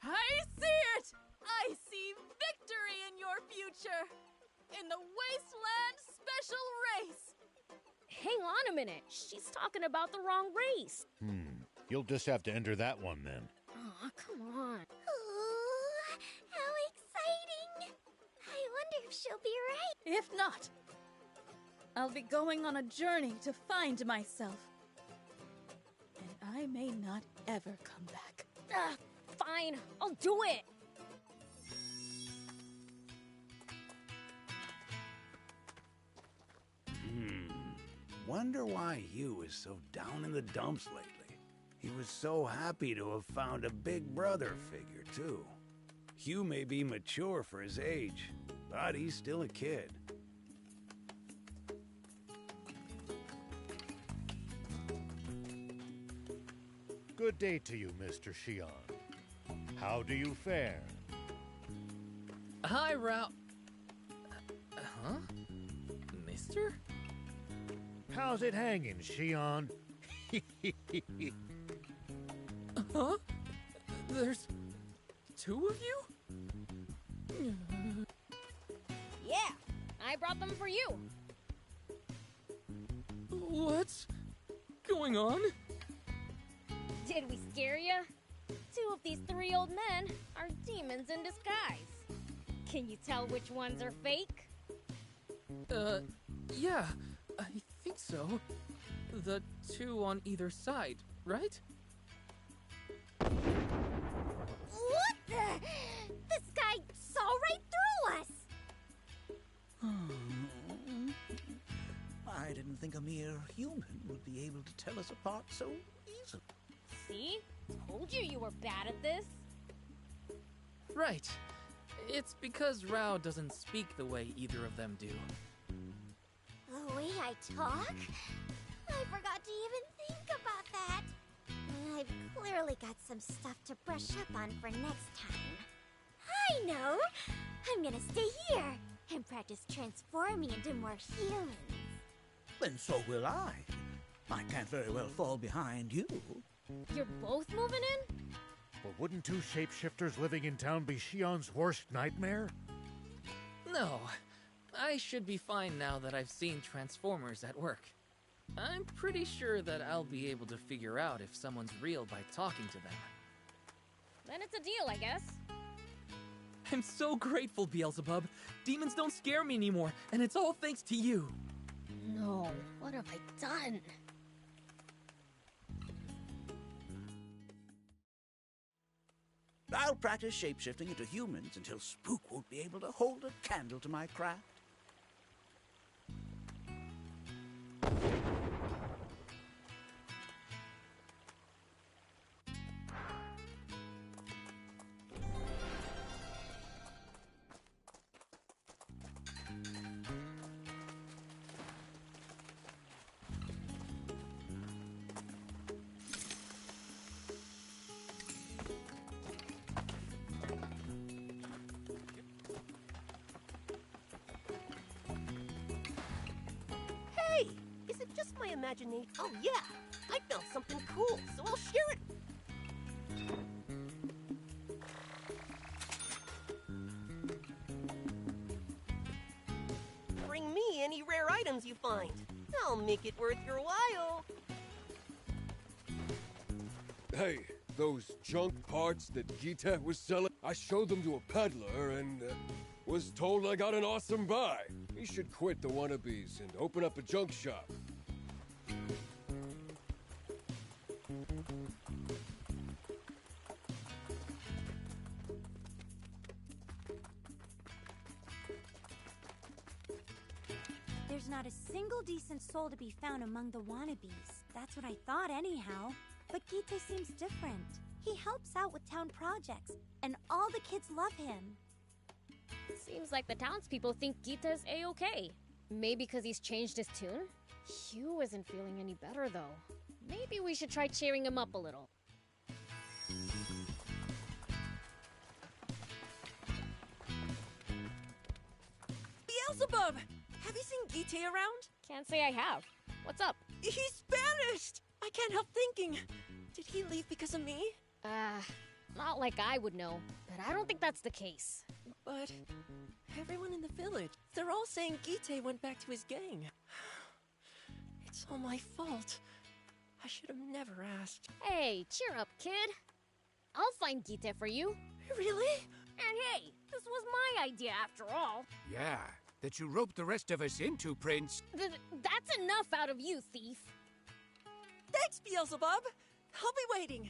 Speaker 12: I see it! I see victory in your future! In the Wasteland Special Race!
Speaker 3: Hang on a minute. She's talking about the wrong race.
Speaker 2: You'll just have to enter that one, then.
Speaker 3: Aw, come on.
Speaker 11: Ooh, how exciting! I wonder if she'll be right.
Speaker 12: If not, I'll be going on a journey to find myself. And I may not ever come back.
Speaker 3: Fine, I'll do it.
Speaker 7: Wonder why Hugh is so down in the dumps lately. He was so happy to have found a big brother figure, too. Hugh may be mature for his age, but he's still a kid.
Speaker 2: Good day to you, Mr. Shion. How do you fare?
Speaker 14: Hi, Ralph. Huh? Mister?
Speaker 2: How's it hanging, Shion?
Speaker 14: Huh? There's 2 of you?
Speaker 3: Yeah, I brought them for you.
Speaker 14: What's going on?
Speaker 3: Did we scare you? 2 of these 3 old men are demons in disguise. Can you tell which ones are fake?
Speaker 14: Yeah, I think so. The 2 on either side, right?
Speaker 11: What the? This guy saw right through us!
Speaker 10: I didn't think a mere human would be able to tell us apart so easily.
Speaker 3: See? Told you you were bad at this.
Speaker 14: Right. It's because Rao doesn't speak the way either of them do.
Speaker 11: The way I talk? I forgot to even think about that. I've clearly got some stuff to brush up on for next time. I know! I'm gonna stay here and practice transforming into more humans.
Speaker 10: Then so will I. I can't very well fall behind you.
Speaker 3: You're both moving in?
Speaker 2: But wouldn't two shapeshifters living in town be Shion's worst nightmare?
Speaker 14: No. I should be fine now that I've seen Transformers at work. I'm pretty sure that I'll be able to figure out if someone's real by talking to them.
Speaker 3: Then it's a deal, I guess.
Speaker 14: I'm so grateful, Beelzebub. Demons don't scare me anymore, and it's all thanks to you.
Speaker 3: No, what have I done?
Speaker 10: I'll practice shapeshifting into humans until Spook won't be able to hold a candle to my craft.
Speaker 13: Hey! Is it just my imagination? Oh, yeah! I found something cool, so I'll share it! Bring me any rare items you find. I'll make it worth your while.
Speaker 5: Hey, those junk parts that Gita was selling, I showed them to a peddler and was told I got an awesome buy. He should quit the wannabes and open up a junk shop.
Speaker 11: There's not a single decent soul to be found among the wannabes. That's what I thought anyhow. But Gite seems different. He helps out with town projects, and all the kids love him.
Speaker 3: Seems like the townspeople think Gita's A-okay. Maybe because he's changed his tune? Hugh isn't feeling any better, though. Maybe we should try cheering him up a little.
Speaker 13: Beelzebub! Have you seen Gite around?
Speaker 3: Can't say I have. What's up?
Speaker 13: He's vanished! I can't help thinking. Did he leave because of me?
Speaker 3: Not like I would know, but I don't think that's the case.
Speaker 13: But everyone in the village, they're all saying Gite went back to his gang. It's all my fault. I should have never asked.
Speaker 3: Hey, cheer up, kid. I'll find Gite for you.
Speaker 13: Really?
Speaker 3: And hey, this was my idea after all.
Speaker 15: Yeah, that you roped the rest of us into, Prince.
Speaker 3: That's enough out of you, thief.
Speaker 13: Thanks, Beelzebub. I'll be waiting.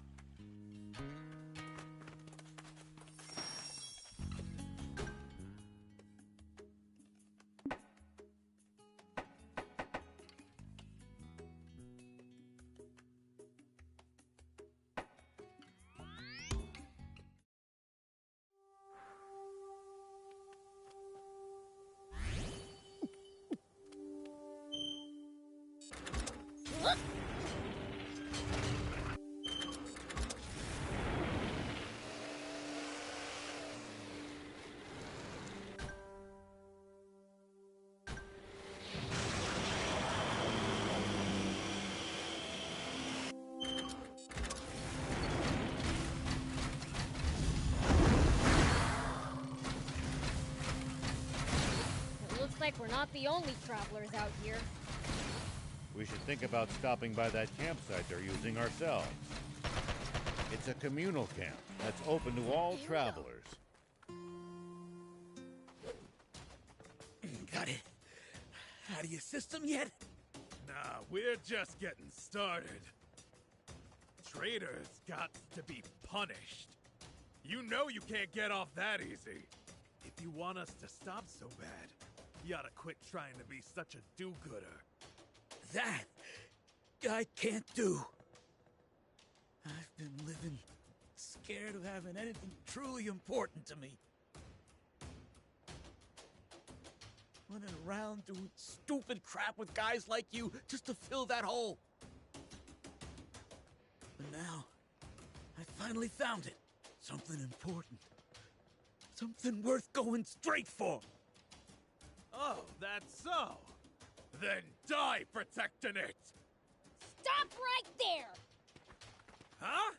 Speaker 3: Like we're not the only travelers out here.
Speaker 2: We should think about stopping by that campsite they're using ourselves. It's a communal camp that's open to all travelers.
Speaker 10: Got it. Out of your system yet?
Speaker 16: Nah, we're just getting started. Traitors got to be punished. You know you can't get off that easy. If you want us to stop so bad, you ought to quit trying to be such a do-gooder.
Speaker 10: That I can't do. I've been living scared of having anything truly important to me. Running around doing stupid crap with guys like you just to fill that hole. But now, I finally found it. Something important. Something worth going straight for.
Speaker 16: Oh, that's so. Then die protecting it!
Speaker 3: Stop right there!
Speaker 16: Huh?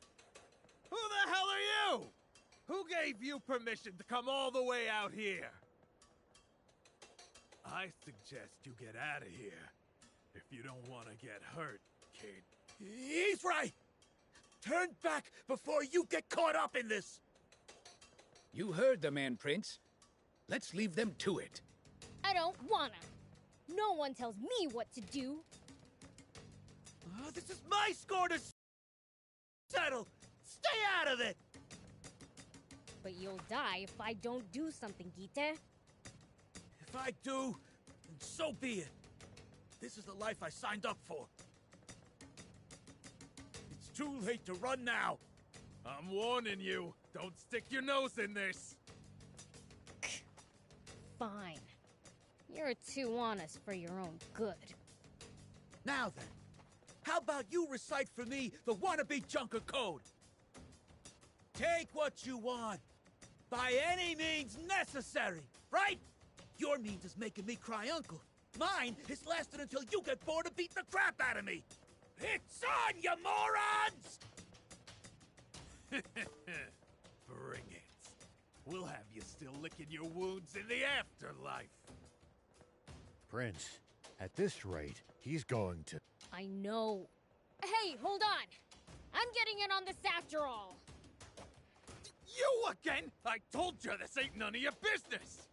Speaker 16: Who the hell are you? Who gave you permission to come all the way out here? I suggest you get out of here. If you don't want to get hurt, kid.
Speaker 10: He's right! Turn back before you get caught up in this!
Speaker 15: You heard the man, Prince. Let's leave them to it.
Speaker 3: I don't wanna. No one tells me what to do.
Speaker 10: This is my score to settle! Stay out of it!
Speaker 3: But you'll die if I don't do something, Gita.
Speaker 10: If I do, then so be it. This is the life I signed up for. It's too late to run now.
Speaker 16: I'm warning you. Don't stick your nose in this.
Speaker 3: Fine. You're too honest for your own good.
Speaker 10: Now then, how about you recite for me the wannabe Junker Code? Take what you want, by any means necessary, right? Your means is making me cry uncle. Mine is lasting until you get bored of beating the crap out of me. It's on, you morons!
Speaker 16: Bring it. We'll have you still licking your wounds in the afterlife.
Speaker 2: Prince, at this rate, he's going to...
Speaker 3: I know. Hey, hold on. I'm getting in on this after all.
Speaker 16: You again? I told you this ain't none of your business.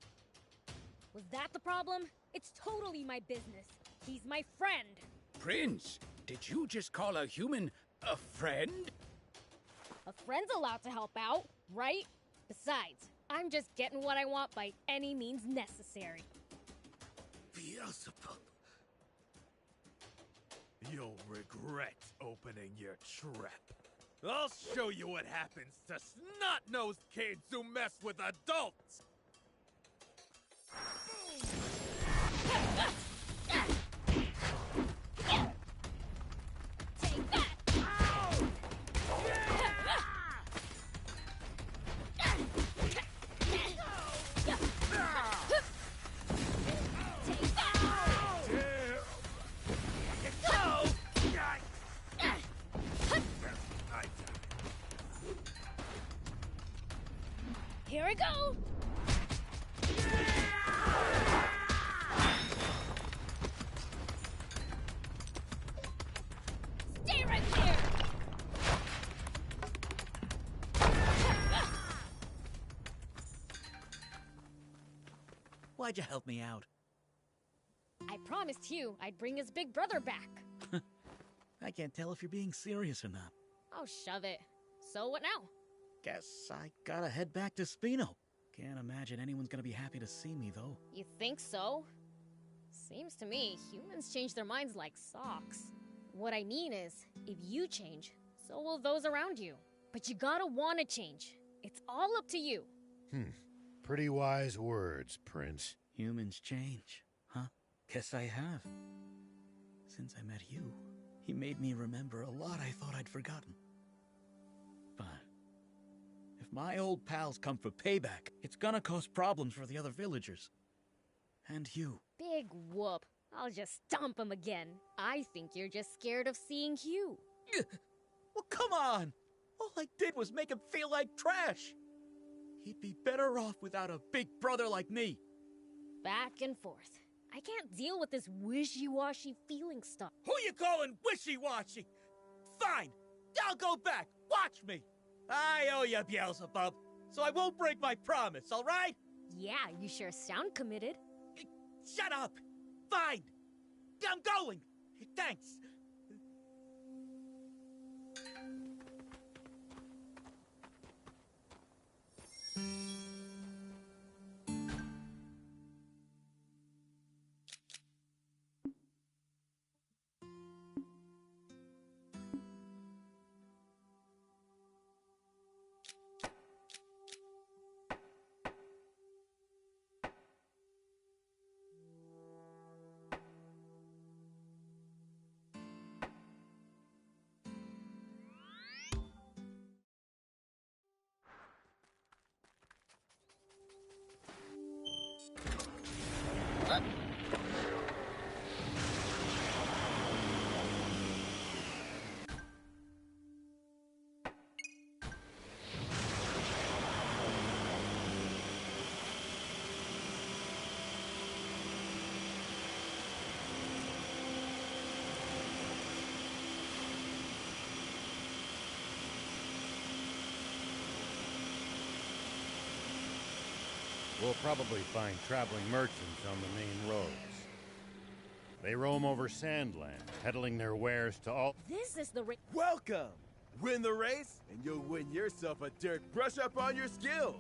Speaker 3: Was that the problem? It's totally my business. He's my friend.
Speaker 15: Prince, did you just call a human a friend?
Speaker 3: A friend's allowed to help out, right? Besides, I'm just getting what I want by any means necessary.
Speaker 10: Beelzebub.
Speaker 16: You'll regret opening your trap. I'll show you what happens to snot-nosed kids who mess with adults!
Speaker 3: Take that! Here we go! Stay right there!
Speaker 10: Why'd you help me out?
Speaker 3: I promised Hugh I'd bring his big brother back.
Speaker 10: I can't tell if you're being serious or not.
Speaker 3: Oh, shove it. So what now?
Speaker 10: Guess I gotta head back to Spino. Can't imagine anyone's gonna be happy to see me, though.
Speaker 3: You think so? Seems to me humans change their minds like socks. What I mean is, if you change, so will those around you. But you gotta wanna change. It's all up to you.
Speaker 2: Pretty wise words, Prince.
Speaker 10: Humans change, huh? Guess I have. Since I met Hugh, he made me remember a lot I thought I'd forgotten. But if my old pals come for payback, it's gonna cause problems for the other villagers. And Hugh.
Speaker 3: Big whoop. I'll just stomp him again. I think you're just scared of seeing Hugh.
Speaker 10: Well, come on! All I did was make him feel like trash. He'd be better off without a big brother like me.
Speaker 3: Back and forth. I can't deal with this wishy-washy feeling stuff.
Speaker 10: Who you calling wishy-washy? Fine, I'll go back. Watch me. I owe you, Beelzebub, so I won't break my promise, all right?
Speaker 3: Yeah, you sure sound committed.
Speaker 10: Shut up. Fine. I'm going. Thanks.
Speaker 4: We'll probably find traveling merchants on the main roads. They roam over Sandland, peddling their wares to all...
Speaker 3: This is the
Speaker 16: Welcome! Win the race, and you'll win yourself a dirt brush up on your skill!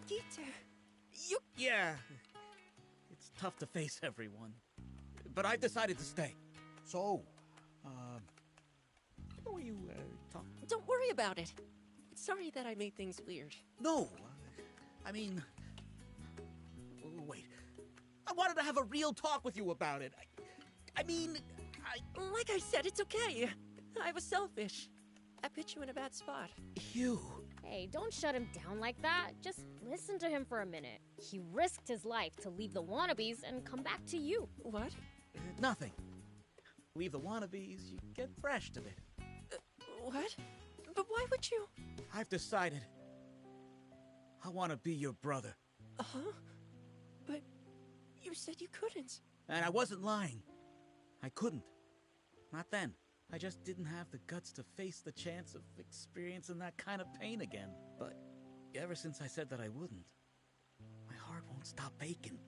Speaker 13: Gita, you...
Speaker 10: Yeah, it's tough to face everyone. But I've decided to stay. So, who are you talking?
Speaker 13: Don't worry about it. Sorry that I made things weird.
Speaker 10: No, I mean... Wait. I wanted to have a real talk with you about it. I mean,
Speaker 13: Like I said, it's okay. I was selfish. I put you in a bad spot.
Speaker 10: You...
Speaker 3: Hey, don't shut him down like that. Just listen to him for a minute. He risked his life to leave the wannabes and come back to you.
Speaker 13: What?
Speaker 10: Nothing. Leave the wannabes, you get thrashed a bit.
Speaker 13: What? But why would you?
Speaker 10: I've decided. I want to be your brother.
Speaker 13: Uh-huh. But you said you couldn't.
Speaker 10: And I wasn't lying. I couldn't. Not then. I just didn't have the guts to face the chance of experiencing that kind of pain again. But ever since I said that I wouldn't, my heart won't stop aching.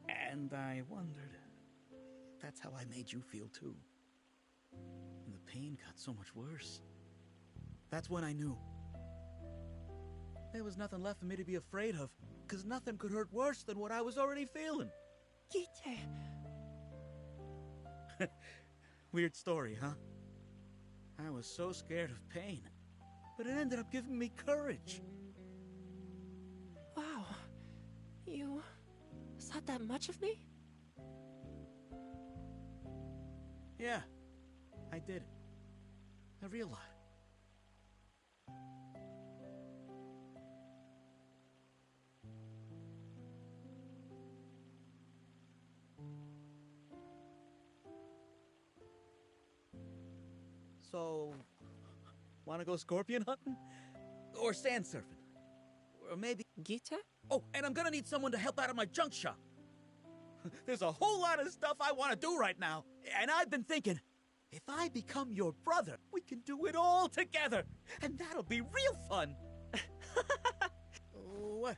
Speaker 10: And I wondered, that's how I made you feel too. And the pain got so much worse. That's when I knew. There was nothing left for me to be afraid of, because nothing could hurt worse than what I was already feeling.
Speaker 13: Gite.
Speaker 10: Weird story, huh? I was so scared of pain, but it ended up giving me courage.
Speaker 13: Wow. You thought that much of me?
Speaker 10: Yeah, I did. A real lot. So, wanna go scorpion hunting? Or sand surfing? Or maybe...
Speaker 13: Gita?
Speaker 10: Oh, and I'm gonna need someone to help out at my junk shop. There's a whole lot of stuff I want to do right now, and I've been thinking, if I become your brother, we can do it all together, and that'll be real fun. What?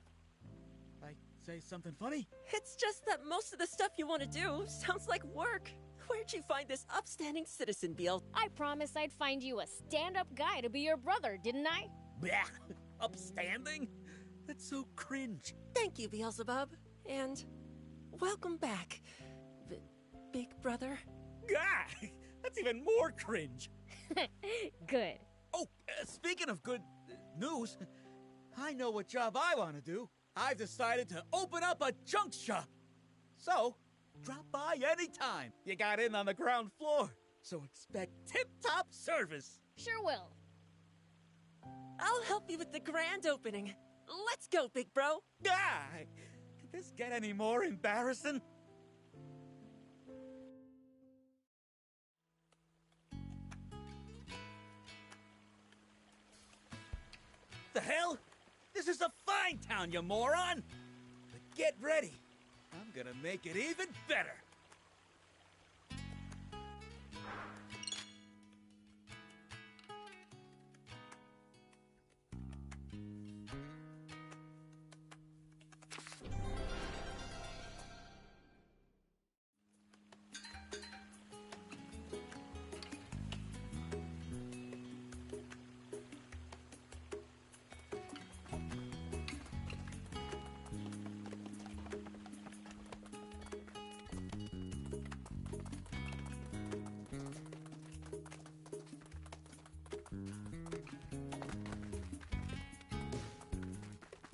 Speaker 10: I say something funny?
Speaker 13: It's just that most of the stuff you want to do sounds like work. Where'd you find this upstanding citizen, Beelzebub?
Speaker 3: I promised I'd find you a stand-up guy to be your brother, didn't I?
Speaker 10: Blech. Upstanding? That's so cringe.
Speaker 13: Thank you, Beelzebub. And welcome back, big brother.
Speaker 10: Ah, that's even more cringe.
Speaker 3: Good.
Speaker 10: Oh, speaking of good news, I know what job I want to do. I've decided to open up a junk shop. So, drop by anytime. You got in on the ground floor, so expect tip-top service.
Speaker 3: Sure will.
Speaker 13: I'll help you with the grand opening. Let's go, big bro.
Speaker 10: Ah, could this get any more embarrassing? The hell? This is a fine town, you moron! But get ready. I'm gonna make it even better.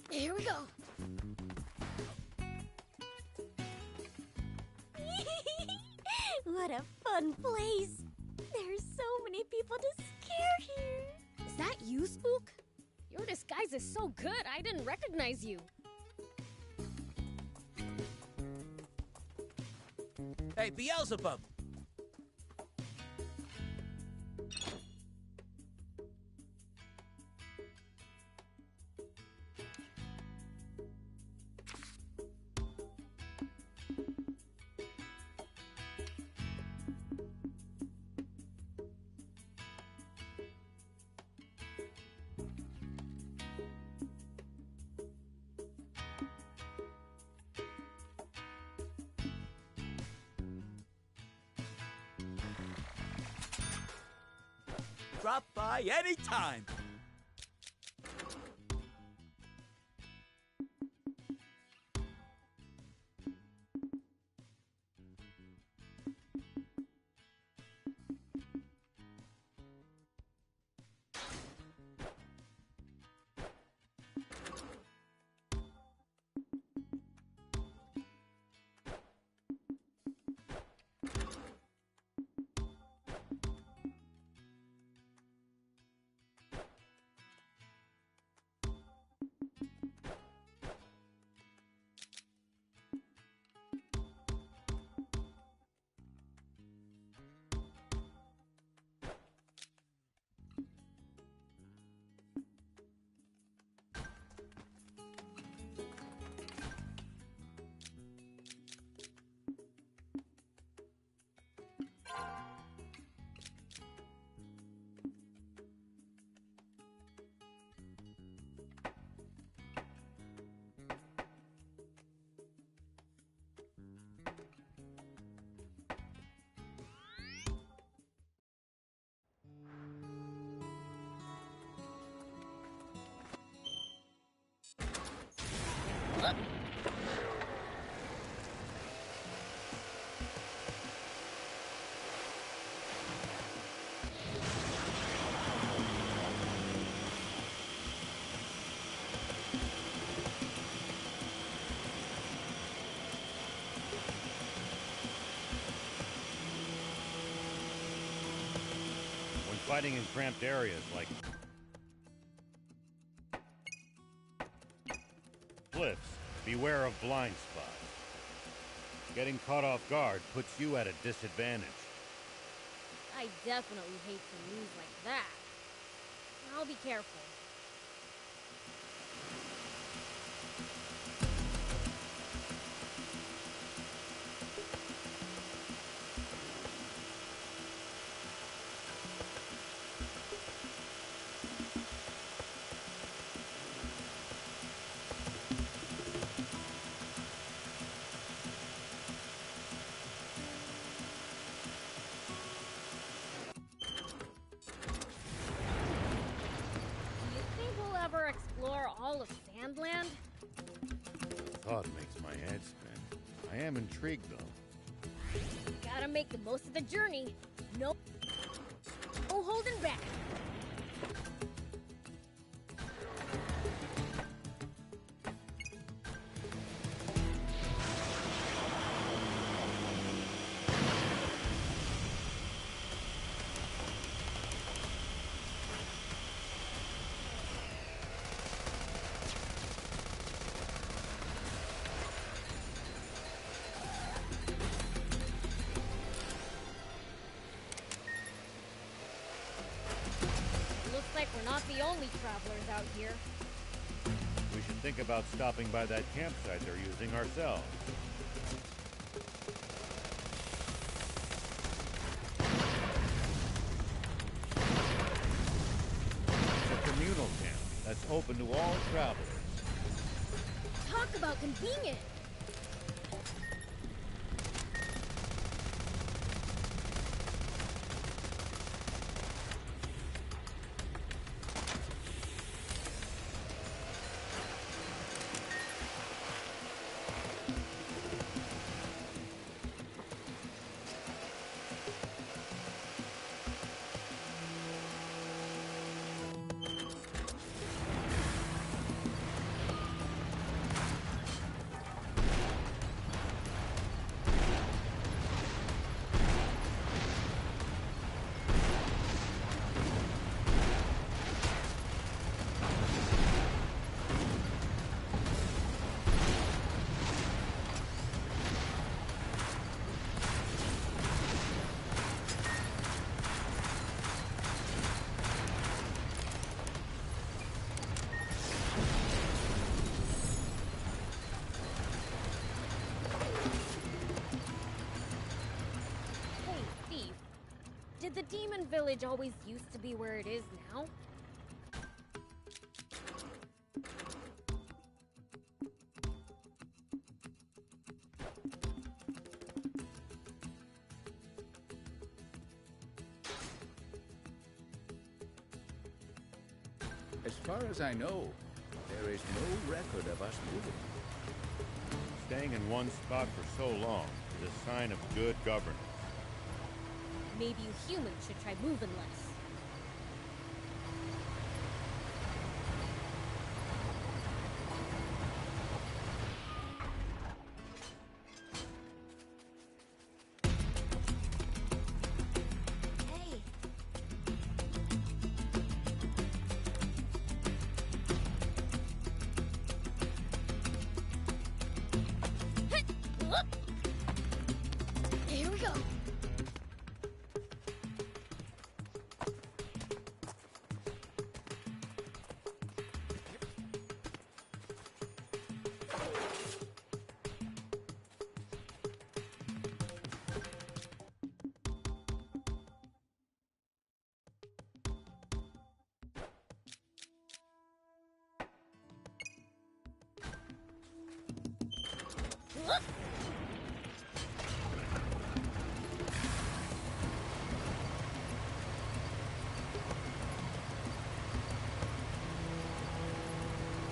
Speaker 3: Here we go.
Speaker 11: What a fun place. There's so many people to scare here.
Speaker 3: Is that you, Spook? Your disguise is so good, I didn't recognize you.
Speaker 10: Hey, Beelzebub! Drop by anytime.
Speaker 2: Fighting in cramped areas like cliffs, beware of blind spots. Getting caught off guard puts you at a disadvantage.
Speaker 3: I definitely hate to lose like that. I'll be careful. Explore all of Sandland?
Speaker 2: Thought makes my head spin. I am intrigued, though.
Speaker 3: Gotta make the most of the journey. No holding back. Like we're not the only travelers out here.
Speaker 2: We should think about stopping by that campsite they're using ourselves. It's a communal camp that's open to all travelers.
Speaker 3: Talk about convenient! Did the demon village always used to be where it is now?
Speaker 15: As far as I know, there is no record of us moving.
Speaker 2: Staying in one spot for so long is a sign of good governance.
Speaker 3: Maybe you humans should try moving less. Here we go.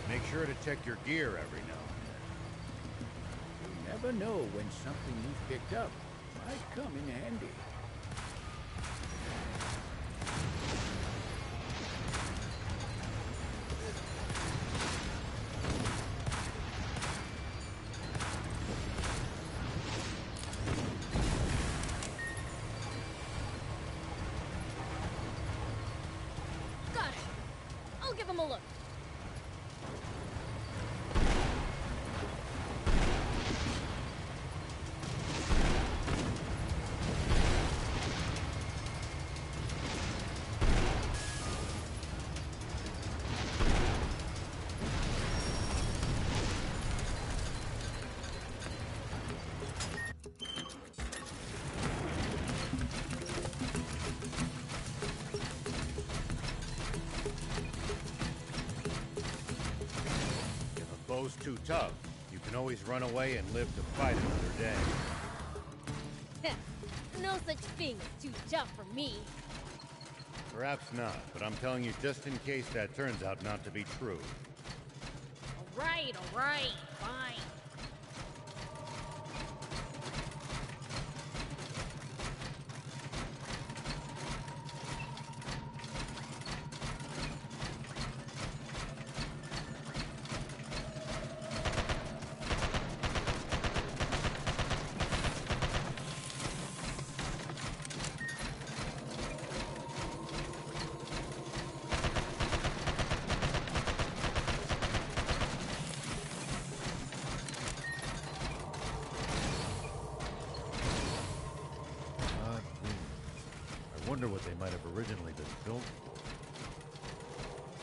Speaker 2: Make sure to check your gear every now and
Speaker 15: You never know when something you've picked up might come in handy.
Speaker 3: a look.
Speaker 4: Bow's too tough. You can always run away and live to fight another day.
Speaker 3: No such thing as too tough for me.
Speaker 4: Perhaps not, but I'm telling you just in case that turns out not to be true.
Speaker 3: Alright, fine.
Speaker 2: I wonder what they might have originally been built for.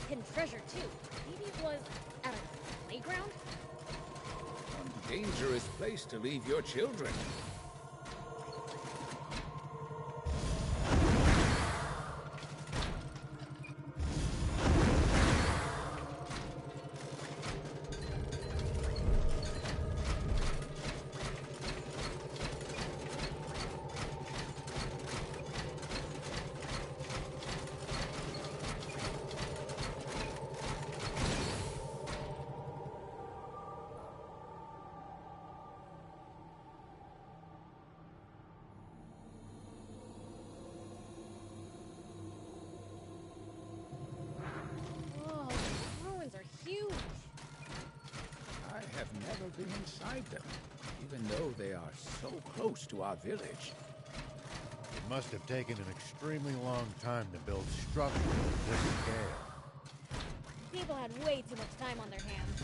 Speaker 3: Hidden treasure, too. Maybe it was at a playground?
Speaker 15: Dangerous place to leave your children. I have never been inside them, even though they are so close to our village.
Speaker 2: It must have taken an extremely long time to build structures of this scale.
Speaker 3: People had way too much time on their hands.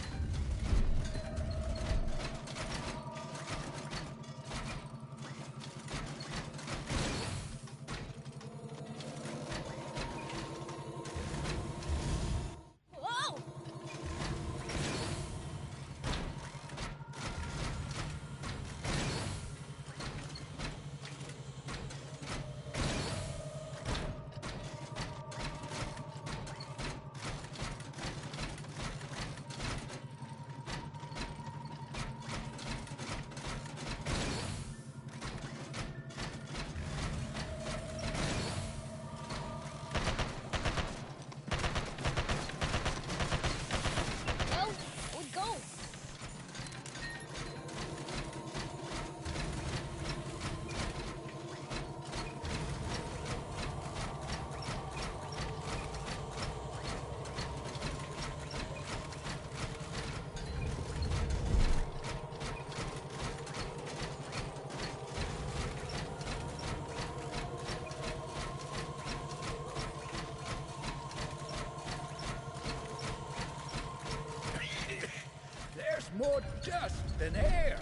Speaker 15: More dust than air.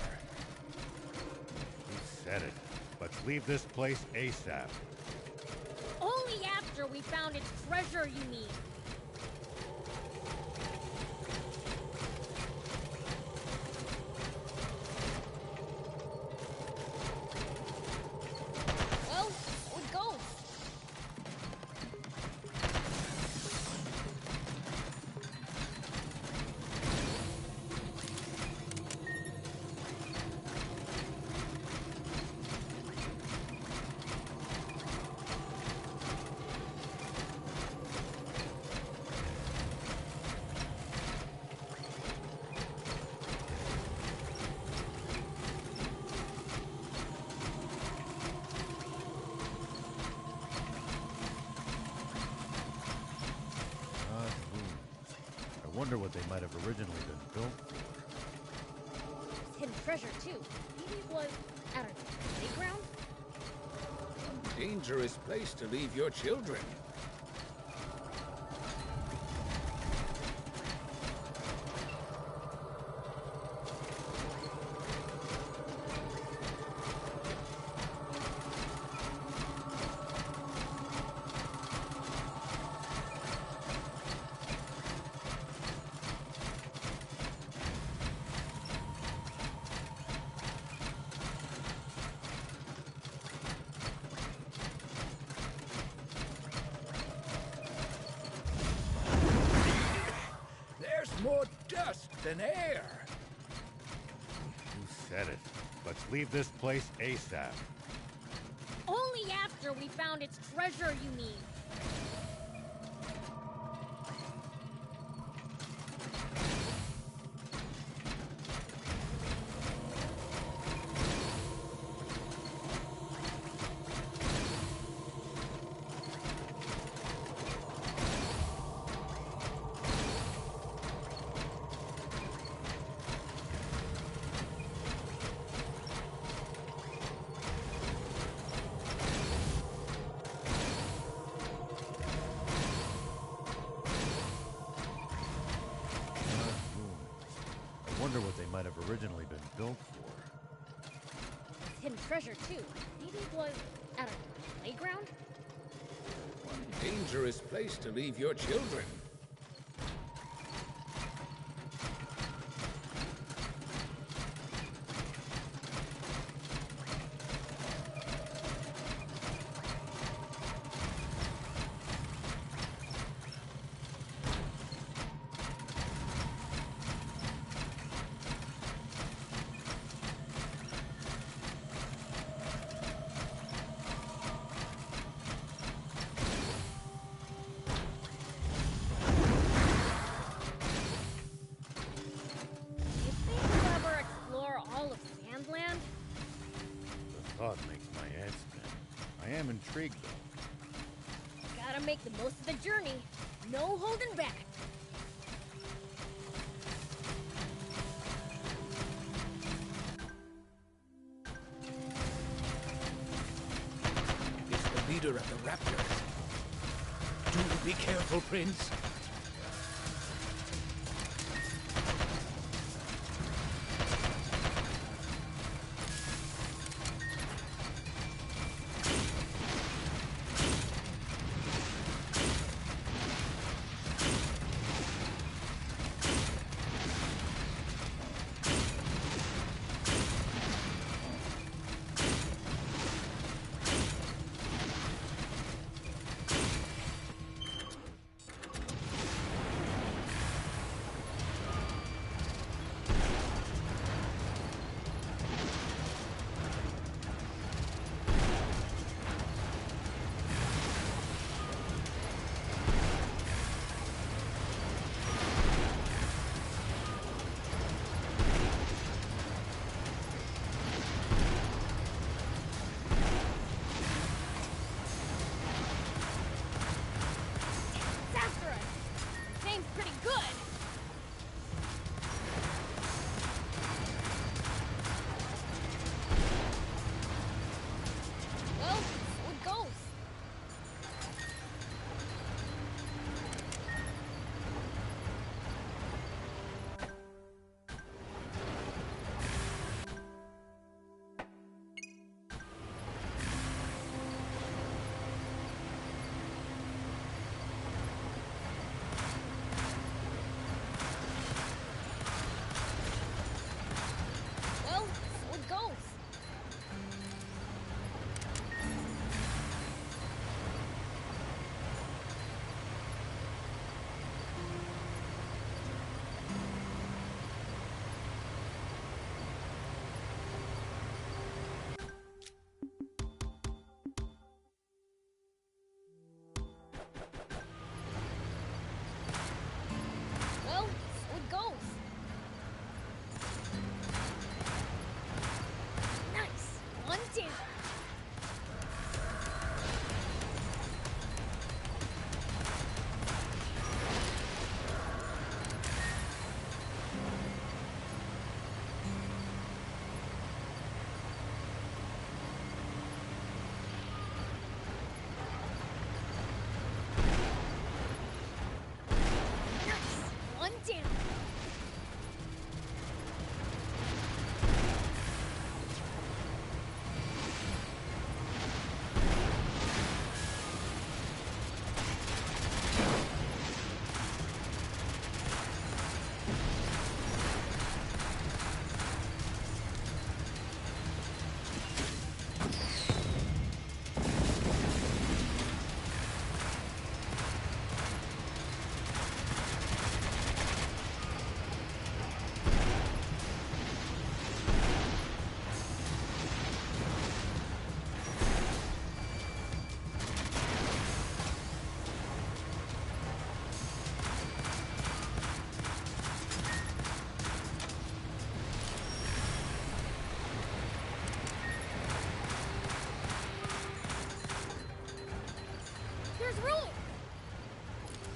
Speaker 2: You said it. Let's leave this place ASAP.
Speaker 3: Only after we found its treasure, you mean? Well, we go.
Speaker 2: I wonder what they might have originally been built for.
Speaker 3: Hidden treasure, too. Maybe it was at a playground?
Speaker 15: Dangerous place to leave your children. an heir.
Speaker 2: You said it. Let's leave this place ASAP.
Speaker 3: Only after we found its treasure, you mean?
Speaker 2: I wonder what they might have originally been built for.
Speaker 3: It's hidden treasure, too. Maybe it was at a playground?
Speaker 15: One dangerous place to leave your children.
Speaker 2: Thought makes my head spin. I am intrigued, though.
Speaker 3: Gotta make the most of the journey. No holding back.
Speaker 15: It's the leader of the Raptors. Do be careful, Prince.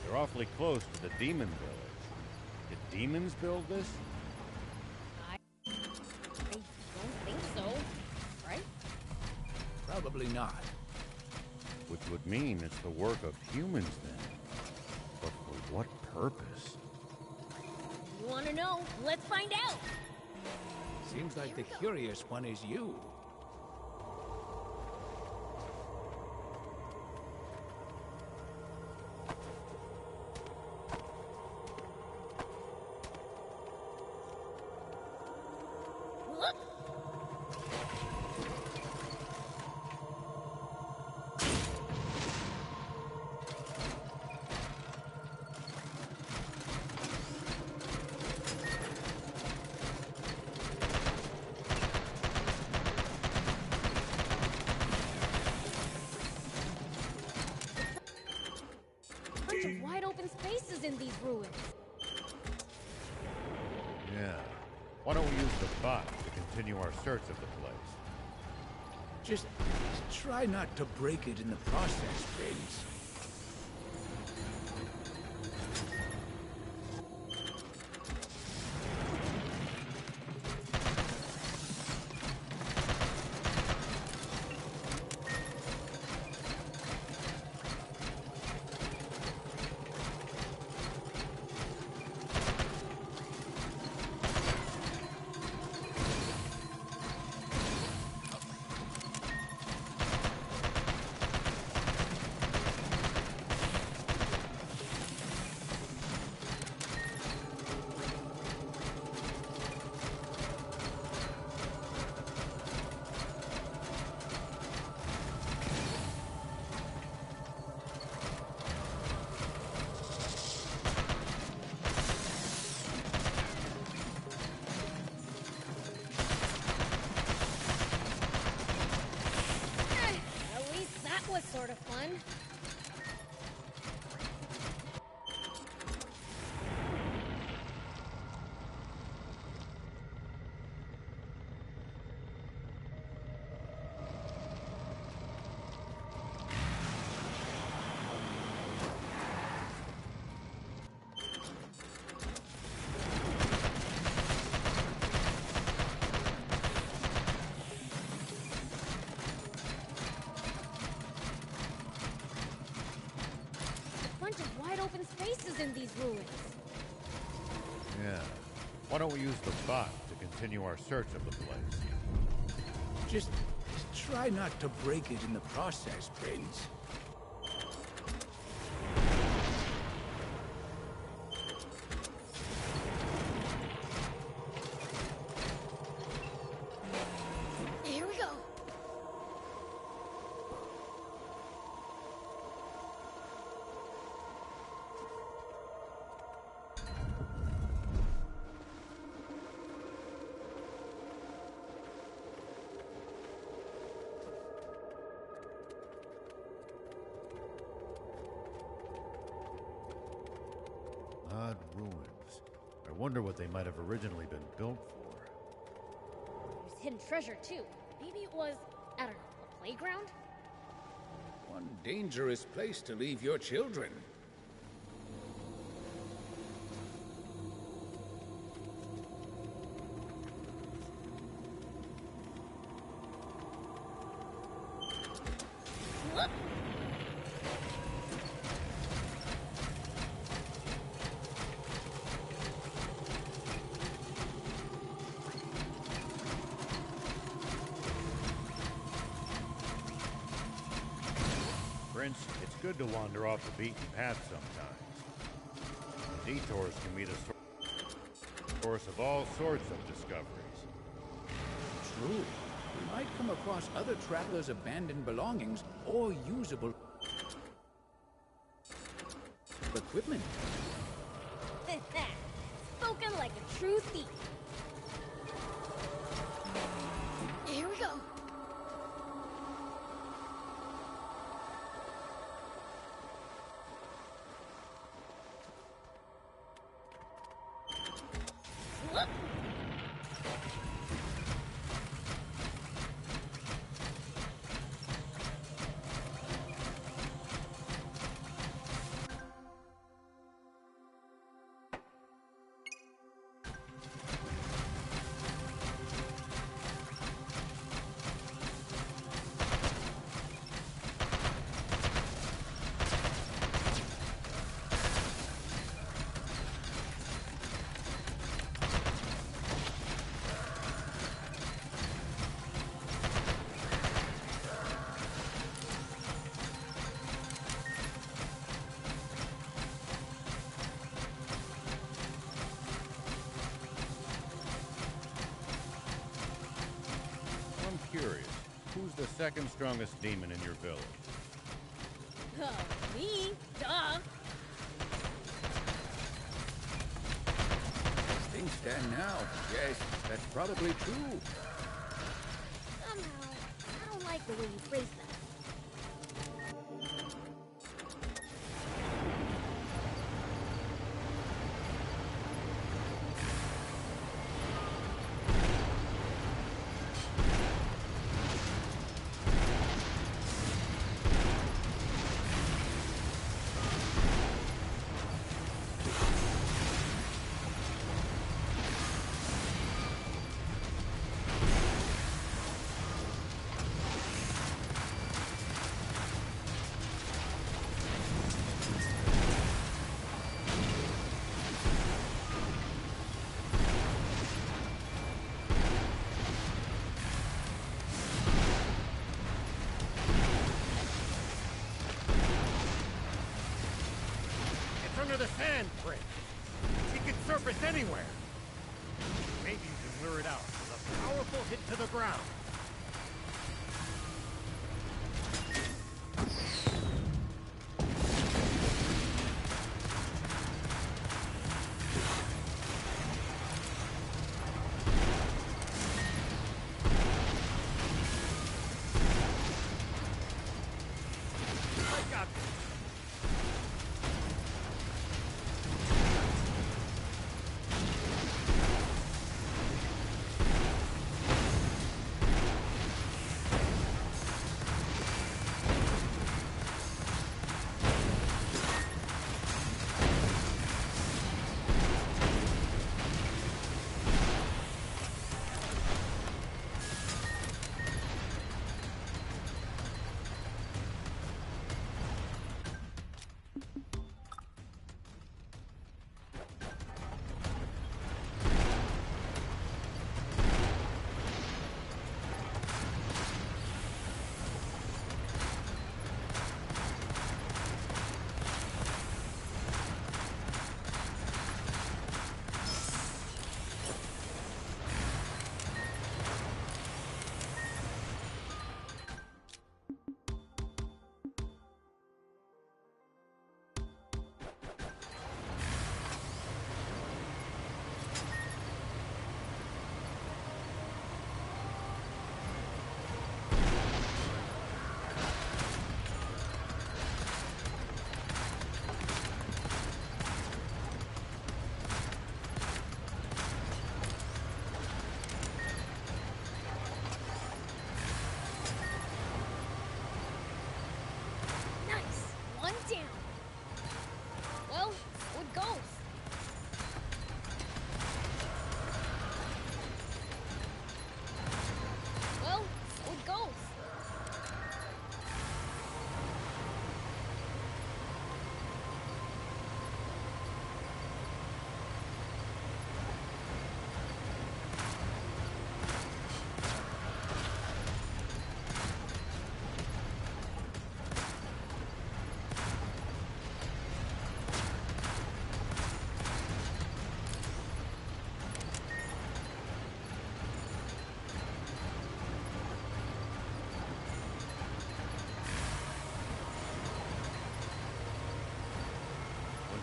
Speaker 2: They're awfully close to the demon village. Did demons build this?
Speaker 3: I don't think so, right?
Speaker 15: Probably not.
Speaker 2: Which would mean it's the work of humans then. But for what purpose?
Speaker 3: You want to know? Let's find out!
Speaker 15: Seems like the curious one is you.
Speaker 3: Bunch of wide open spaces in these ruins.
Speaker 2: Yeah. Why don't we use the bot to continue our search of the place?
Speaker 15: Just try not to break it in the process, Prince.
Speaker 3: At least that was sort of fun. Bunch of wide open spaces in these ruins.
Speaker 2: Yeah. Why don't we use the bot to continue our search of the place?
Speaker 15: Just try not to break it in the process, Prince.
Speaker 3: Here we go.
Speaker 2: Odd ruins. I wonder what they might have originally been built for.
Speaker 3: There's hidden treasure too. Maybe it was, I don't know, a playground?
Speaker 15: One dangerous place to leave your children.
Speaker 3: Look!
Speaker 2: Prince, it's good to wander off the beaten path sometimes. Detours can be the source of all sorts of discoveries.
Speaker 15: True. We might come across other travelers' abandoned belongings or usable equipment.
Speaker 3: Spoken like a true thief. Here we go. Look!
Speaker 2: the second strongest demon in your village?
Speaker 3: Me? Duh!
Speaker 15: As things stand now, yes, that's probably true.
Speaker 3: Somehow, I don't like the way you phrase that.
Speaker 4: Under the sand, Prince. He can surface anywhere. Maybe you can lure it out with a powerful hit to the ground. I got this.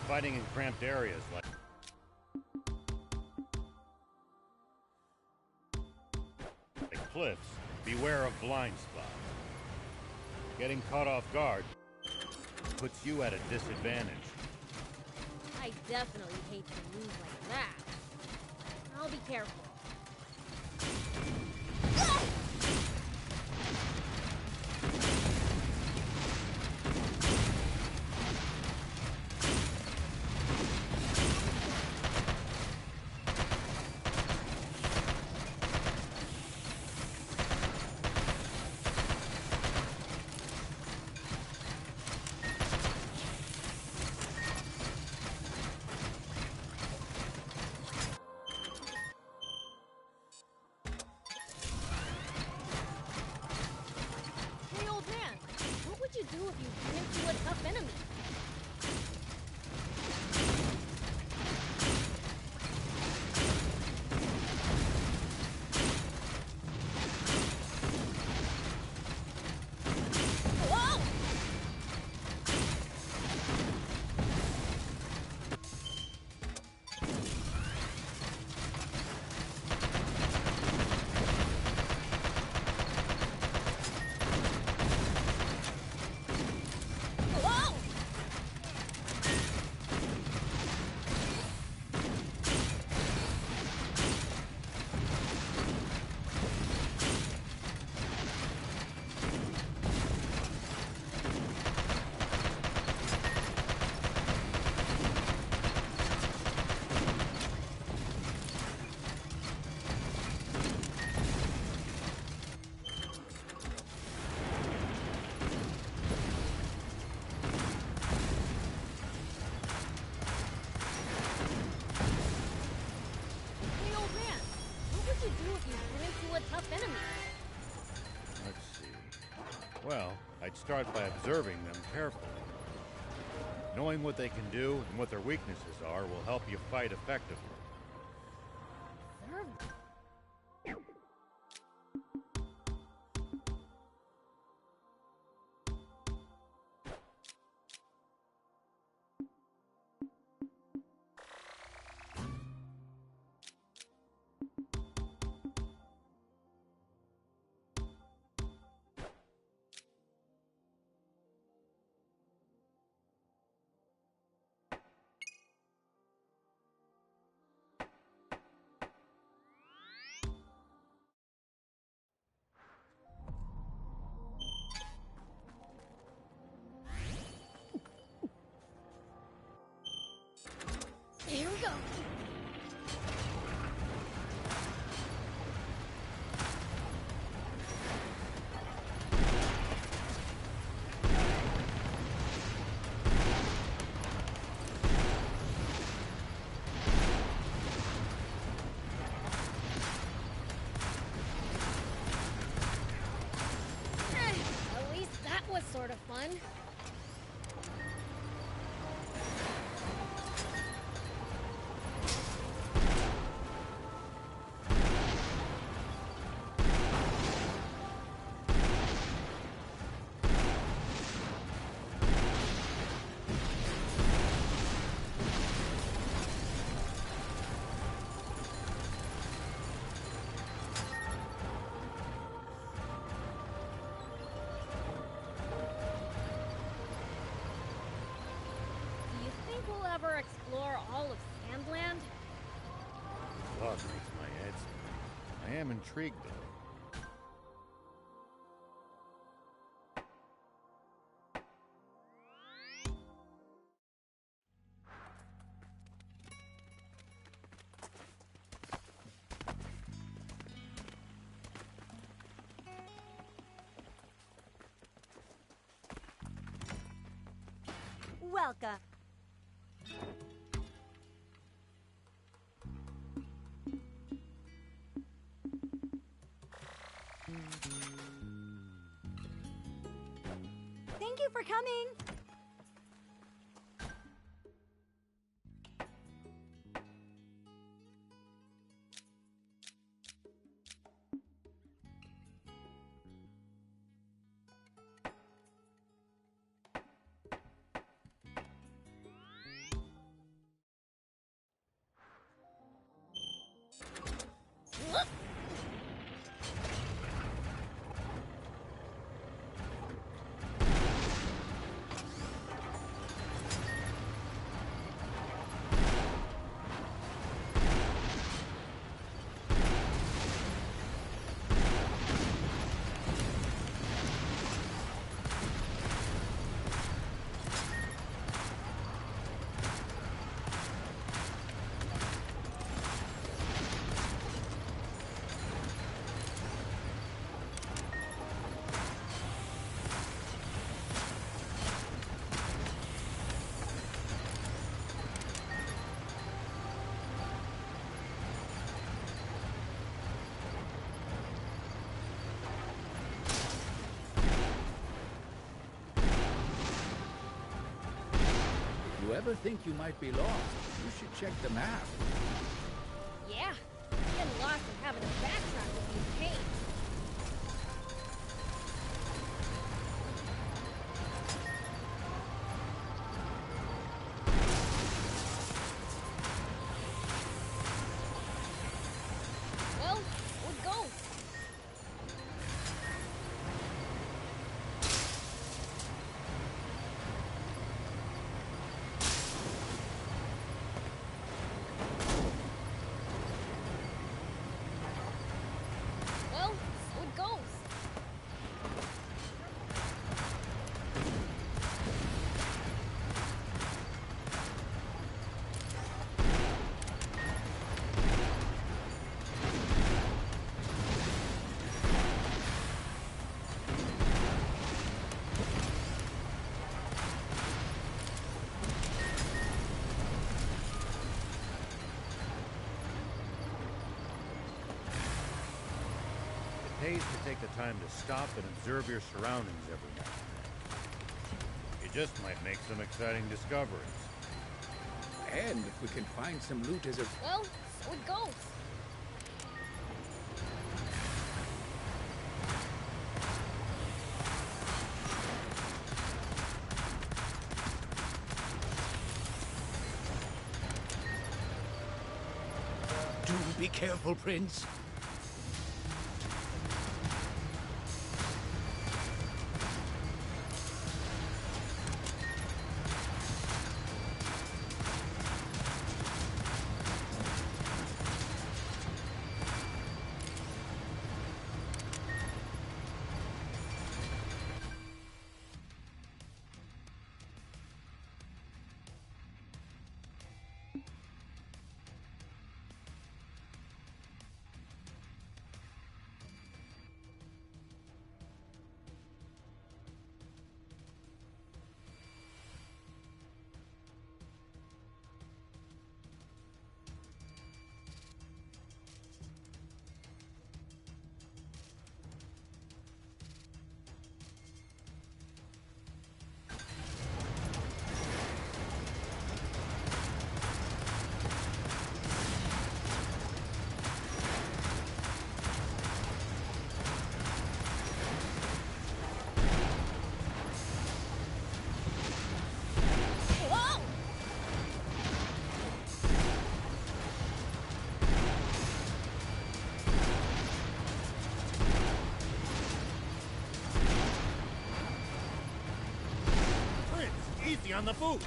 Speaker 2: Fighting in cramped areas like cliffs, beware of blind spots. Getting caught off guard puts you at a disadvantage.
Speaker 3: I definitely hate to lose like that. I'll be careful. Do if you ran into a tough enemy?
Speaker 2: Well, I'd start by observing them carefully. Knowing what they can do and what their weaknesses are will help you fight effectively.
Speaker 3: Here we go. At least that was sort of fun. Ever explore all of Sandland?
Speaker 2: Thought makes my head spin. I am intrigued, though.
Speaker 17: Welcome. Thank you for coming.
Speaker 15: If you ever think you might be lost, you should check the map.
Speaker 3: Yeah, getting lost and having to backtrack would be a pain. Well, let's go. Well,
Speaker 2: pays to take the time to stop and observe your surroundings every now and then. You just might make some exciting discoveries.
Speaker 15: And if we can find some loot as a...
Speaker 3: Well, so it goes.
Speaker 7: Do be careful, Prince.
Speaker 2: Easy on the boost!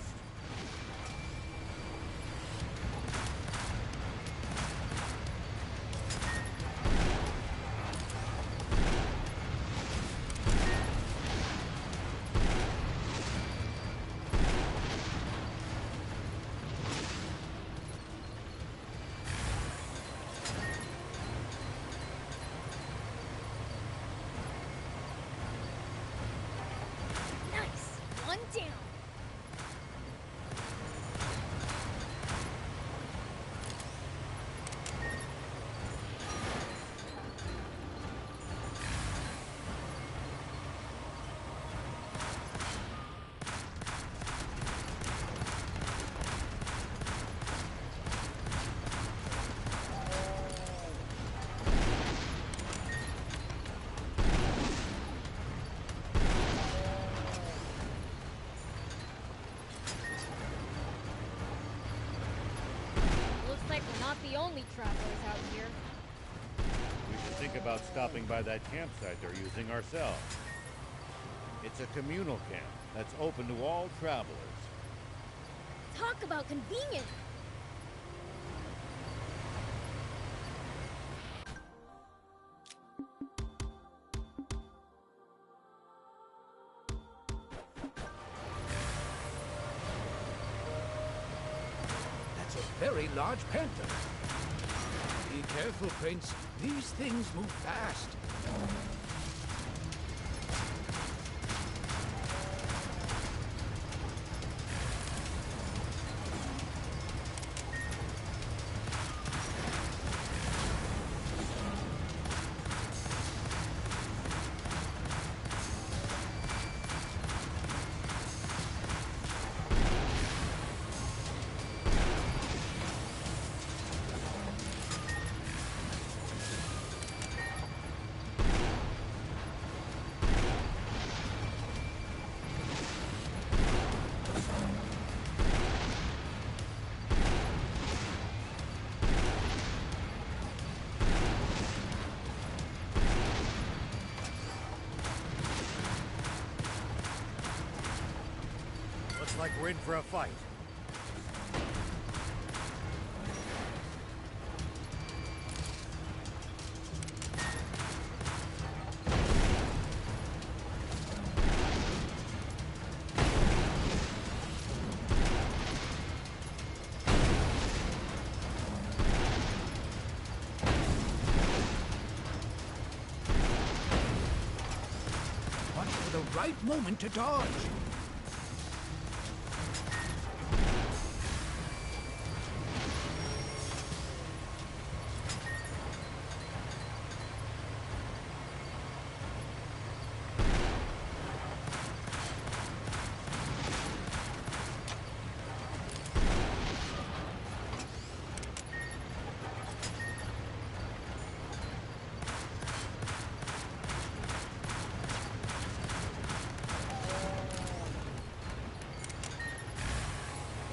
Speaker 3: Nice! One down. Looks like we're not the only travelers out here.
Speaker 2: We should think about stopping by that campsite they're using ourselves. It's a communal camp that's open to all travelers.
Speaker 3: Talk about convenient.
Speaker 15: That's a very large panther. Be careful, Prince. These things move fast.
Speaker 2: Looks like we're in for a fight.
Speaker 15: Watch for the right moment to dodge.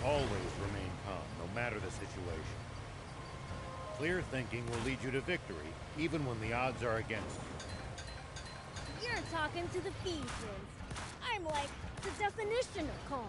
Speaker 2: Always remain calm, no matter the situation. Clear thinking will lead you to victory, even when the odds are against you.
Speaker 3: You're talking to the Phoenicians. I'm like the definition of calm.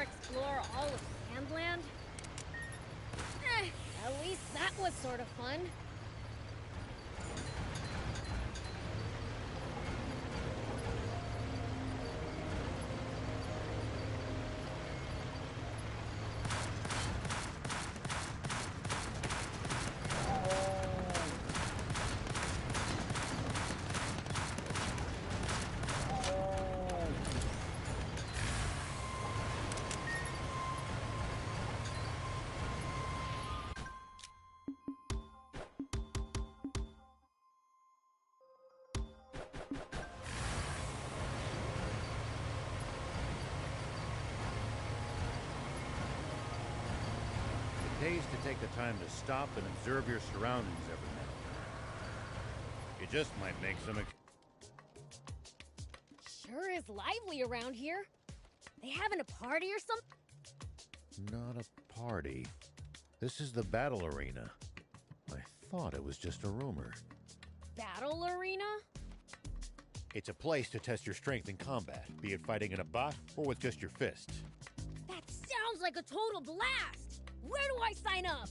Speaker 3: Explore all of Sandland? At least that was sort of fun.
Speaker 2: It pays to take the time to stop and observe your surroundings every now and then. It just might make some...
Speaker 3: Sure is lively around here. They having a party or something?
Speaker 2: Not a party. This is the battle arena. I thought it was just a rumor.
Speaker 3: Battle arena?
Speaker 2: It's a place to test your strength in combat, be it fighting in a bot or with just your fists.
Speaker 3: That sounds like a total blast! Where do I sign up?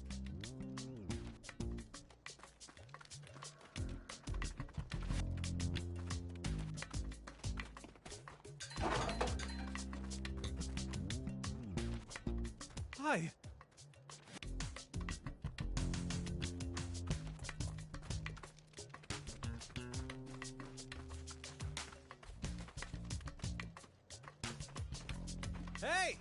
Speaker 8: Hi. Hey!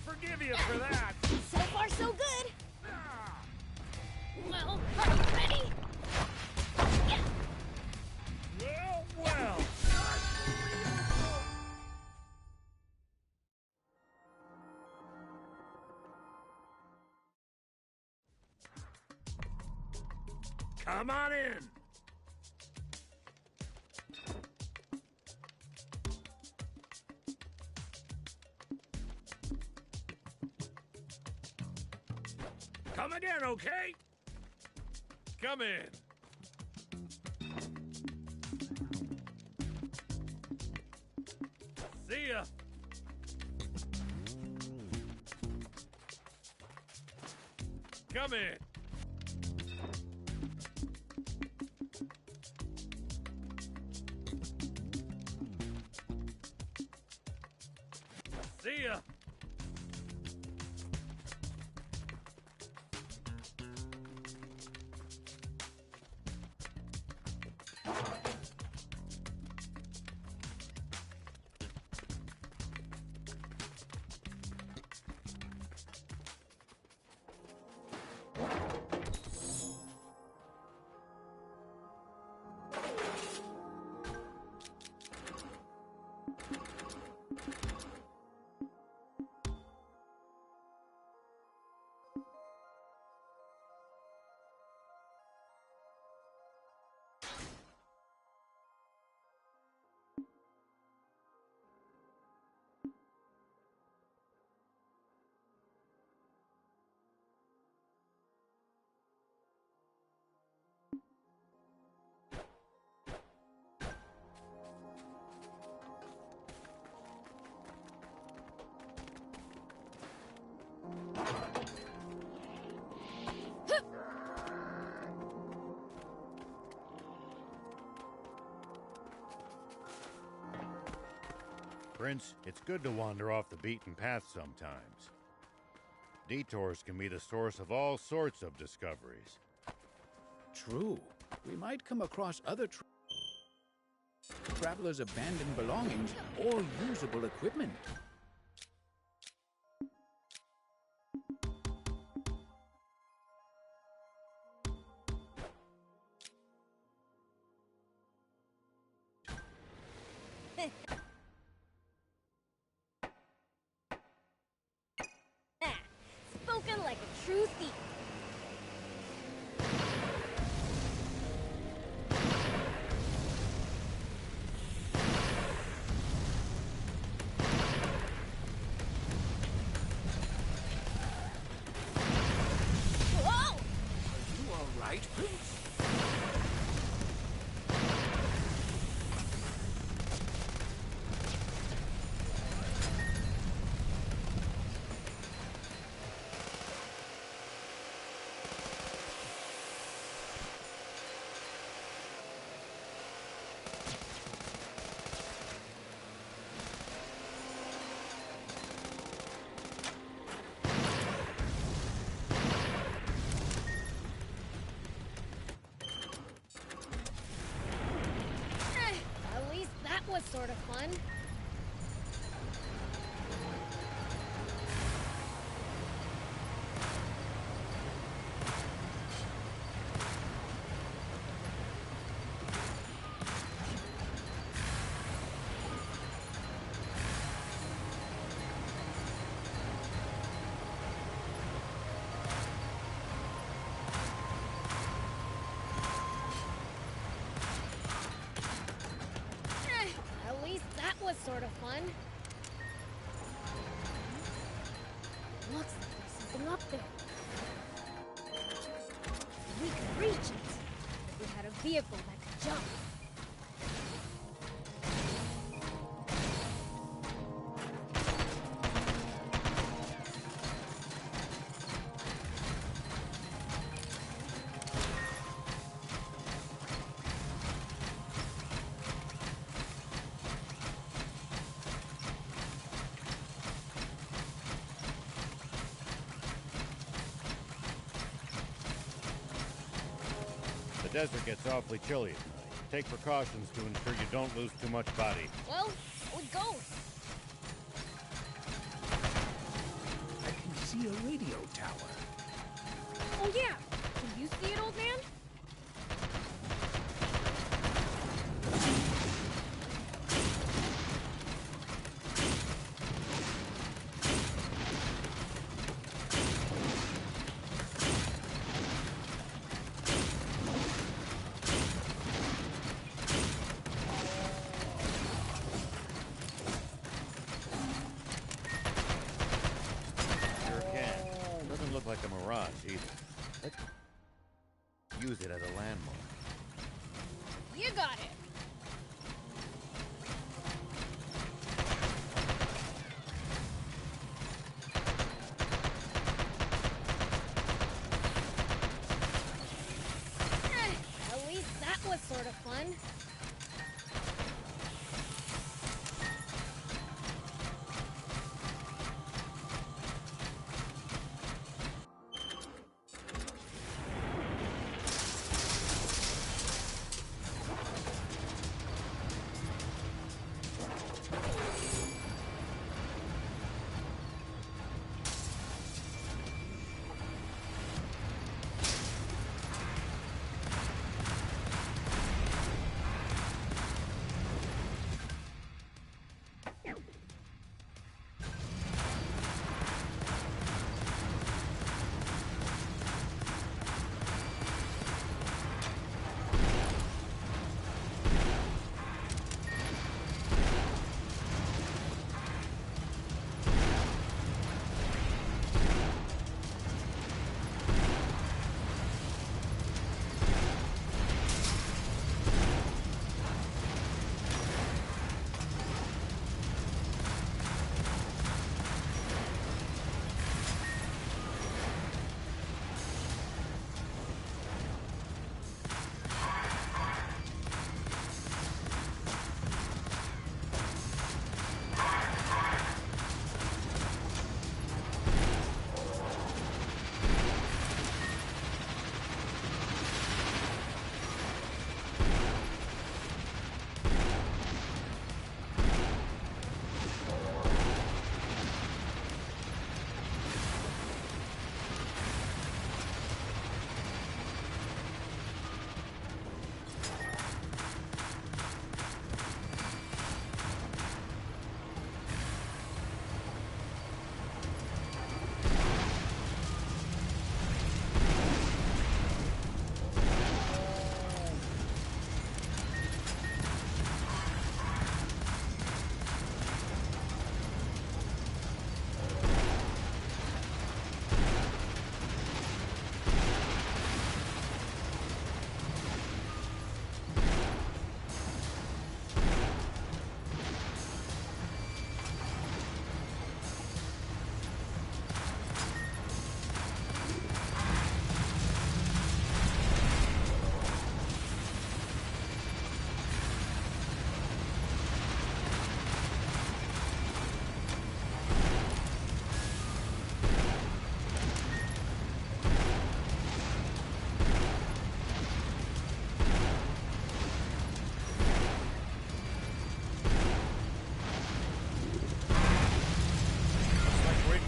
Speaker 16: Forgive you for that.
Speaker 3: So far, so good. Well, are you ready?
Speaker 15: Come on in. Come again, okay? Come in. See ya. Come in. See ya.
Speaker 2: Prince, it's good to wander off the beaten path sometimes. Detours can be the source of all sorts of discoveries.
Speaker 15: True. We might come across other travelers' abandoned belongings or usable equipment.
Speaker 3: Spoken like a true thief. Whoa!
Speaker 15: Are you all right, Prince?
Speaker 3: At least that was sort of fun. At least that was sort of fun. Looks like there's something up there. We could reach it if we had a vehicle that could jump.
Speaker 2: The desert gets awfully chilly at night. Take precautions to ensure you don't lose too much body.
Speaker 3: Well, we go.
Speaker 15: I can see a radio tower.
Speaker 3: Oh yeah. Can you see it, old man?
Speaker 2: use it as a landmark.
Speaker 3: You got it. At least that was sort of fun.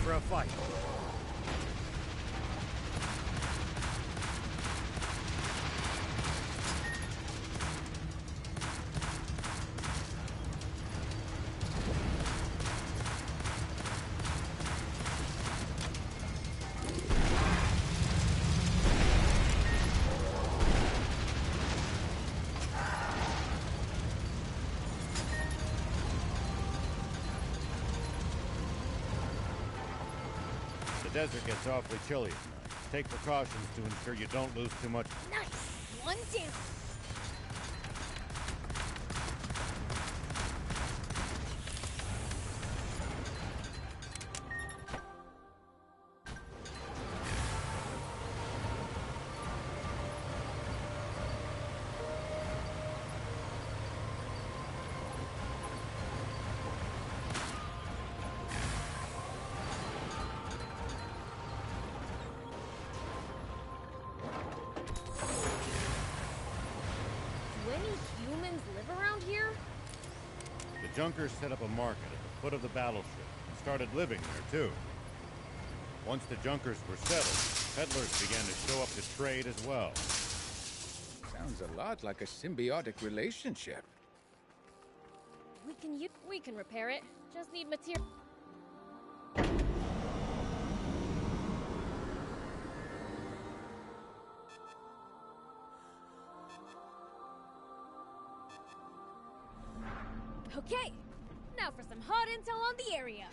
Speaker 2: For a fight. The desert gets awfully chilly at night. Take precautions to ensure you don't lose too much.
Speaker 3: Nice. One down.
Speaker 2: The Junkers set up a market at the foot of the battleship and started living there, too. Once the Junkers were settled, peddlers began to show up to trade as well.
Speaker 15: Sounds a lot like a symbiotic relationship.
Speaker 3: We can repair it. Just need material. Okay, now for some hot intel on the area.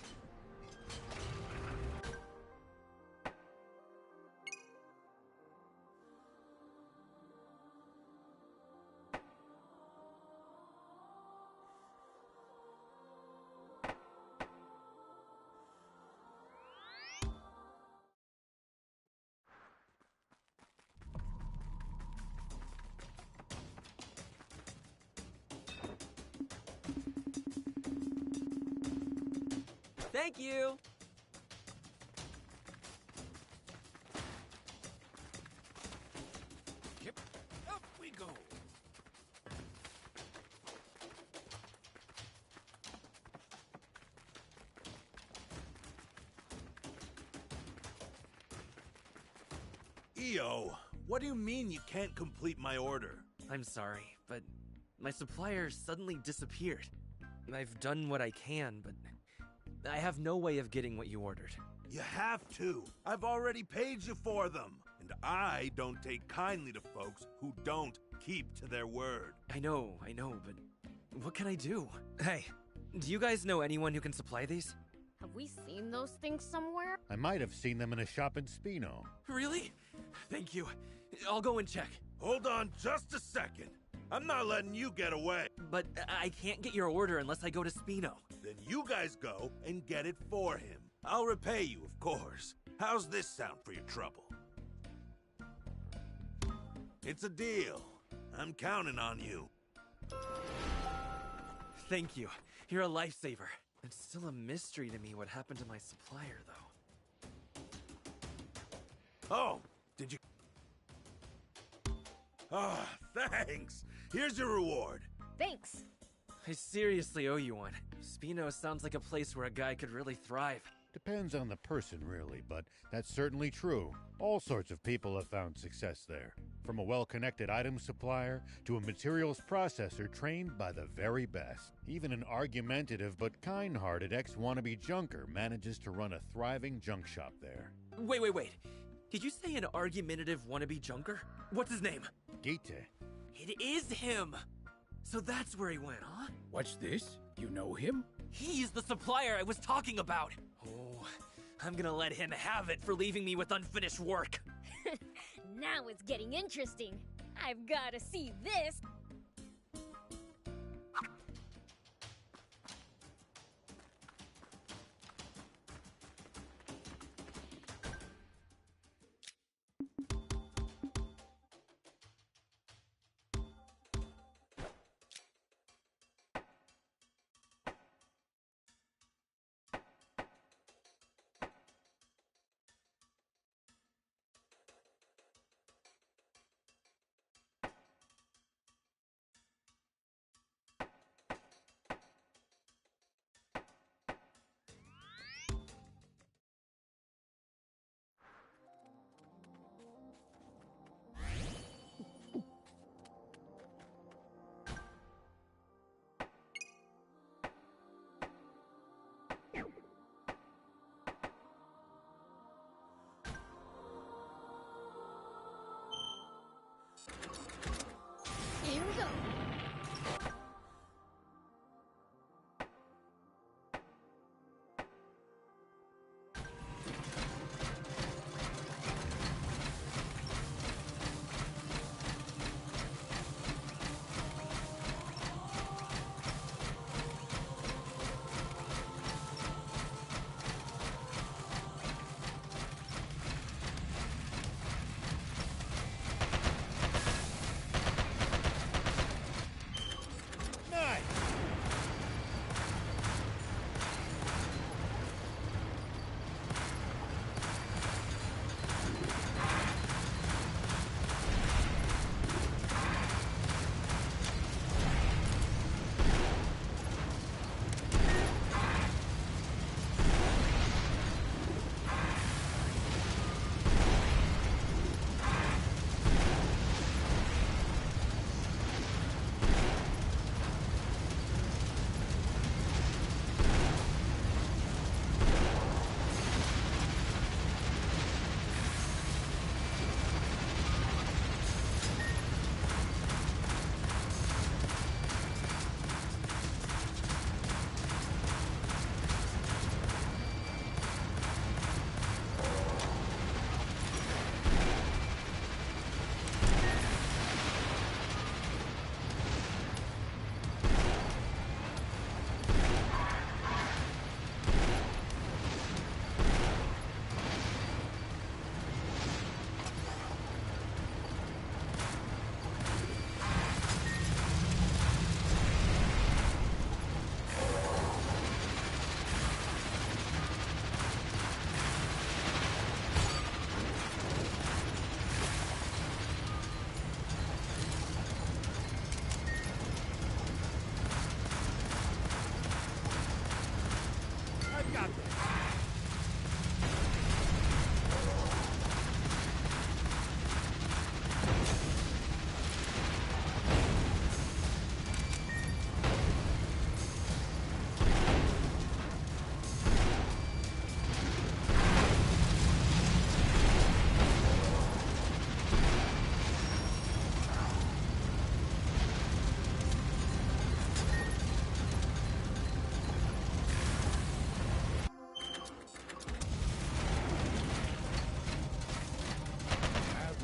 Speaker 13: Thank you!
Speaker 15: Yep, up we go.
Speaker 9: EO, what do you mean you can't complete my order?
Speaker 18: I'm sorry, but my supplier suddenly disappeared. I've done what I can, but I have no way of getting what you ordered.
Speaker 9: You have to. I've already paid you for them. And I don't take kindly to folks who don't keep to their word.
Speaker 18: I know, but what can I do? Hey, do you guys know anyone who can supply these?
Speaker 3: Have we seen those things somewhere?
Speaker 2: I might have seen them in a shop in Spino.
Speaker 18: Really? Thank you. I'll go and check.
Speaker 9: Hold on just a second. I'm not letting you get away.
Speaker 18: But I can't get your order unless I go to Spino.
Speaker 9: Then you guys go and get it for him. I'll repay you, of course. How's this sound for your trouble? It's a deal. I'm counting on you.
Speaker 18: Thank you. You're a lifesaver. It's still a mystery to me what happened to my supplier, though.
Speaker 9: Oh, did you... Ah, thanks. Here's your reward.
Speaker 3: Thanks.
Speaker 18: I seriously owe you one. Spino sounds like a place where a guy could really thrive.
Speaker 2: Depends on the person, really, but that's certainly true. All sorts of people have found success there. From a well-connected item supplier to a materials processor trained by the very best. Even an argumentative but kind-hearted ex-wannabe junker manages to run a thriving junk shop there.
Speaker 18: Wait. Did you say an argumentative wannabe junker? What's his name?
Speaker 2: Gite.
Speaker 18: It is him! So that's where he went, huh?
Speaker 15: What's this? You know him?
Speaker 18: He's the supplier I was talking about! Oh, I'm gonna let him have it for leaving me with unfinished work.
Speaker 3: Now it's getting interesting. I've gotta see this.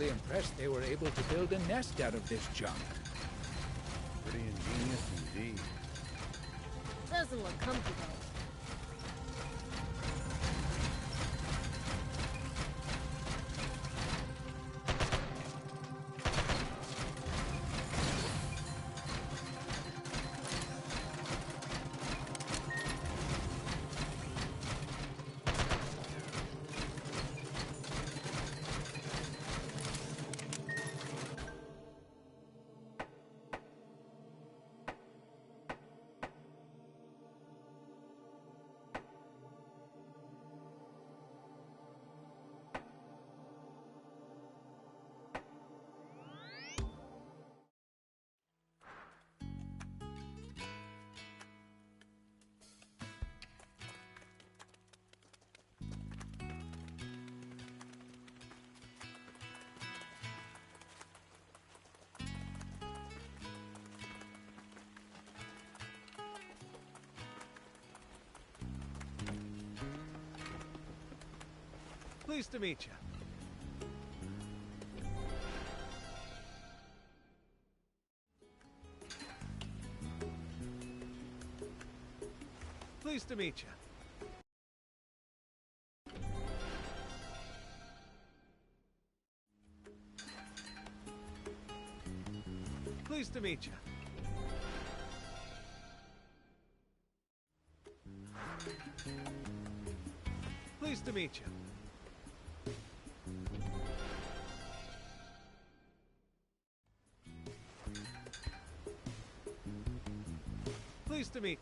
Speaker 15: really impressed they were able to build a nest out of this junk.
Speaker 2: Pretty ingenious indeed.
Speaker 3: Doesn't look comfy though.
Speaker 16: Pleased to meet you. Pleased to meet you. Pleased to meet you. Pleased to meet you. Pleased to meet.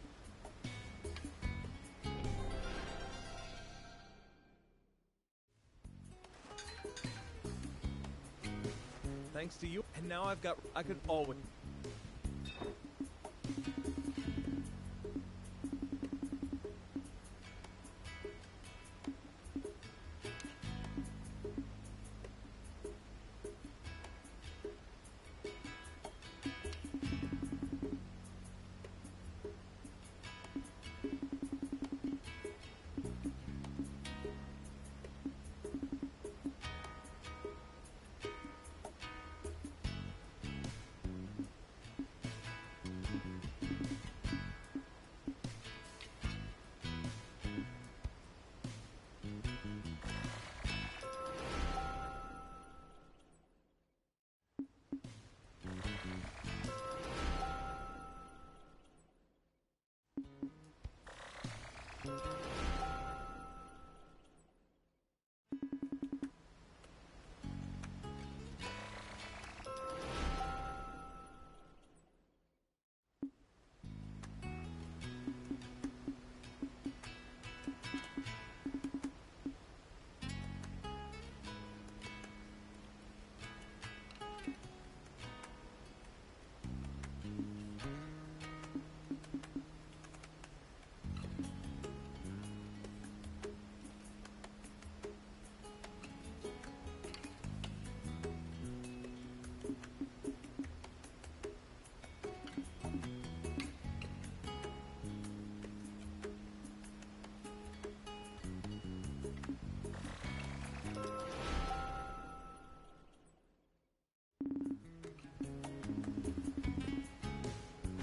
Speaker 16: Thanks to you, and now I could always.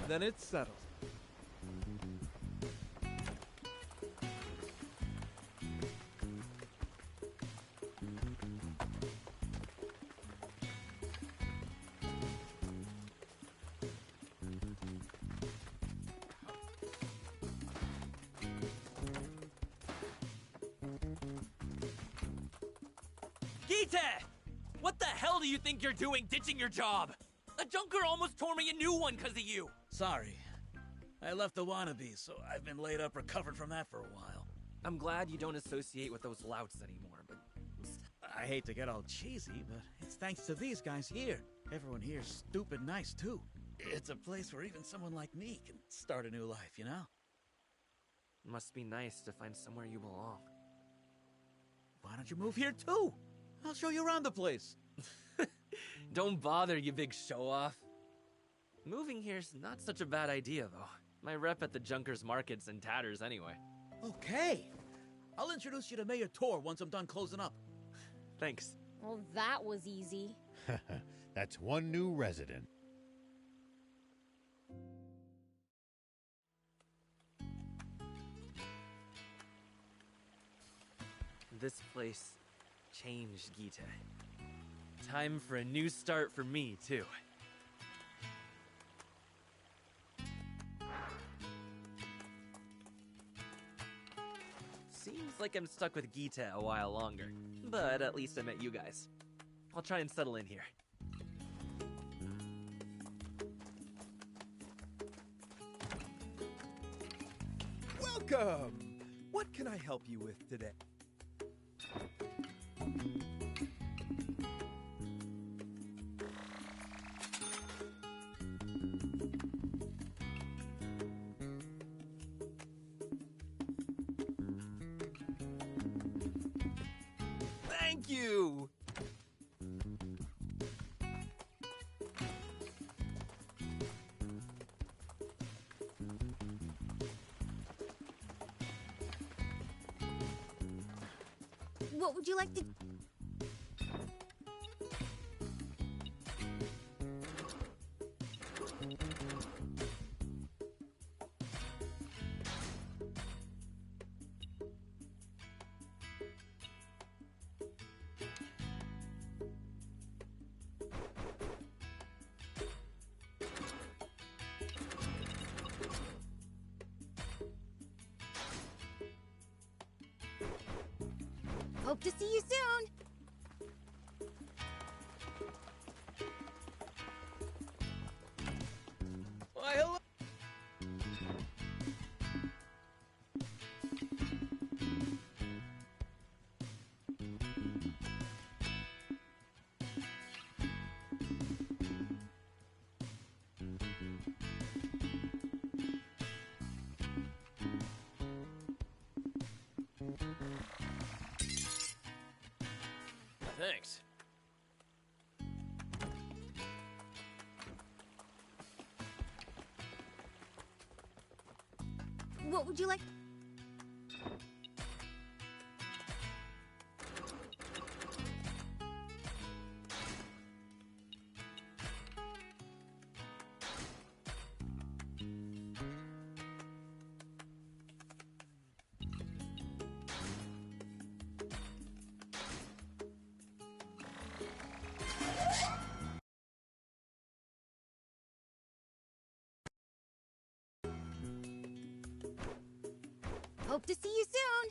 Speaker 16: Then it's settled.
Speaker 18: Gita! What the hell do you think you're doing ditching your job? A junker almost tore me a new one because of you!
Speaker 10: Sorry. I left the wannabes, so I've been laid up recovering from that for a while.
Speaker 18: I'm glad you don't associate with those louts anymore, but...
Speaker 10: I hate to get all cheesy, but it's thanks to these guys here. Everyone here's stupid nice, too. It's a place where even someone like me can start a new life, you know?
Speaker 18: Must be nice to find somewhere you belong.
Speaker 10: Why don't you move here, too? I'll show you around the place.
Speaker 18: Don't bother, you big show-off. Moving here's not such a bad idea, though. My rep at the Junkers Market's in tatters anyway.
Speaker 10: Okay. I'll introduce you to Mayor Tor once I'm done closing up.
Speaker 18: Thanks.
Speaker 3: Well, that was easy.
Speaker 2: That's one new resident.
Speaker 18: This place changed Gita. Time for a new start for me, too. Seems like I'm stuck with Gita a while longer, but at least I met you guys. I'll try and settle in here.
Speaker 8: Welcome! What can I help you with today? Thank you!
Speaker 11: What would you like to... Hope to see you soon!
Speaker 8: Why, hello! Thanks.
Speaker 11: What would you like... Hope to see you soon!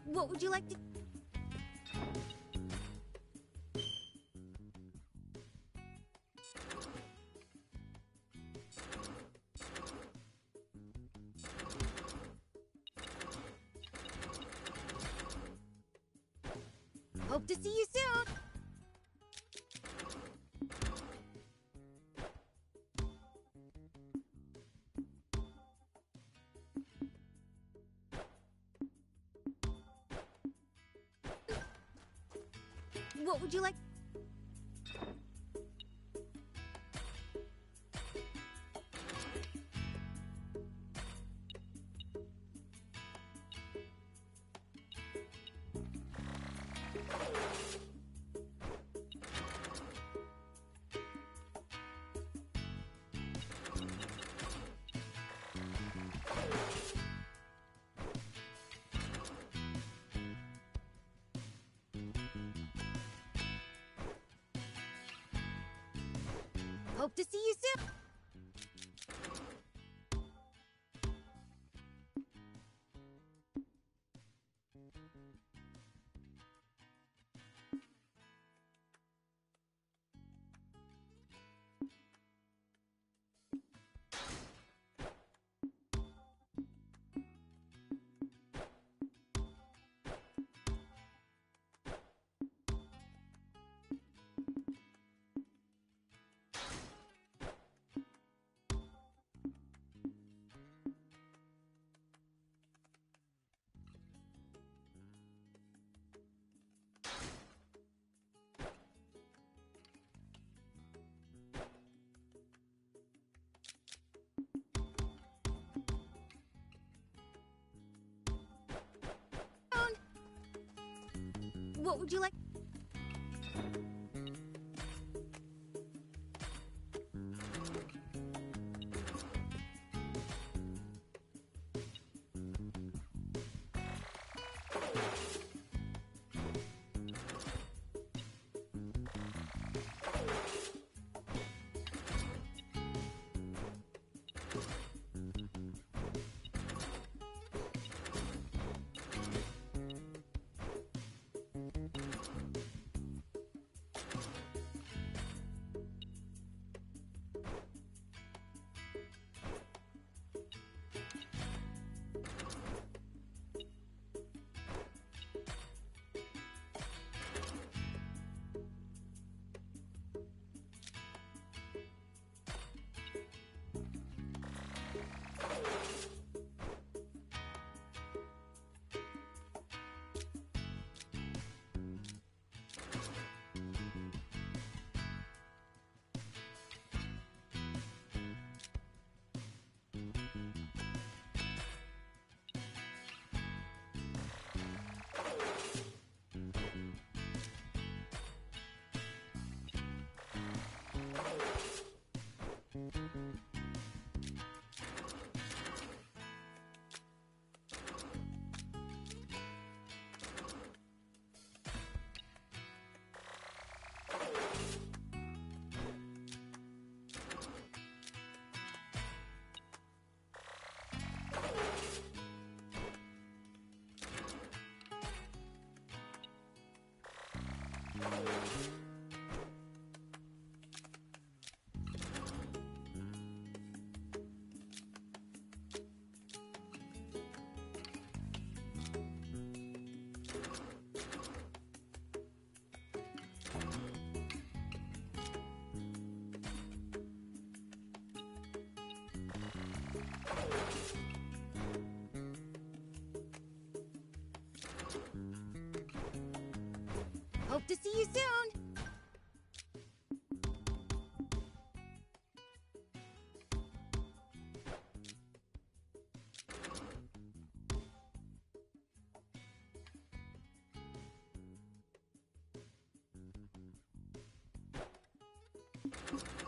Speaker 11: What would you like to... Hope to see you soon! What would you like? Hope to see you soon!
Speaker 17: What would you like? Hope to see you soon!
Speaker 11: You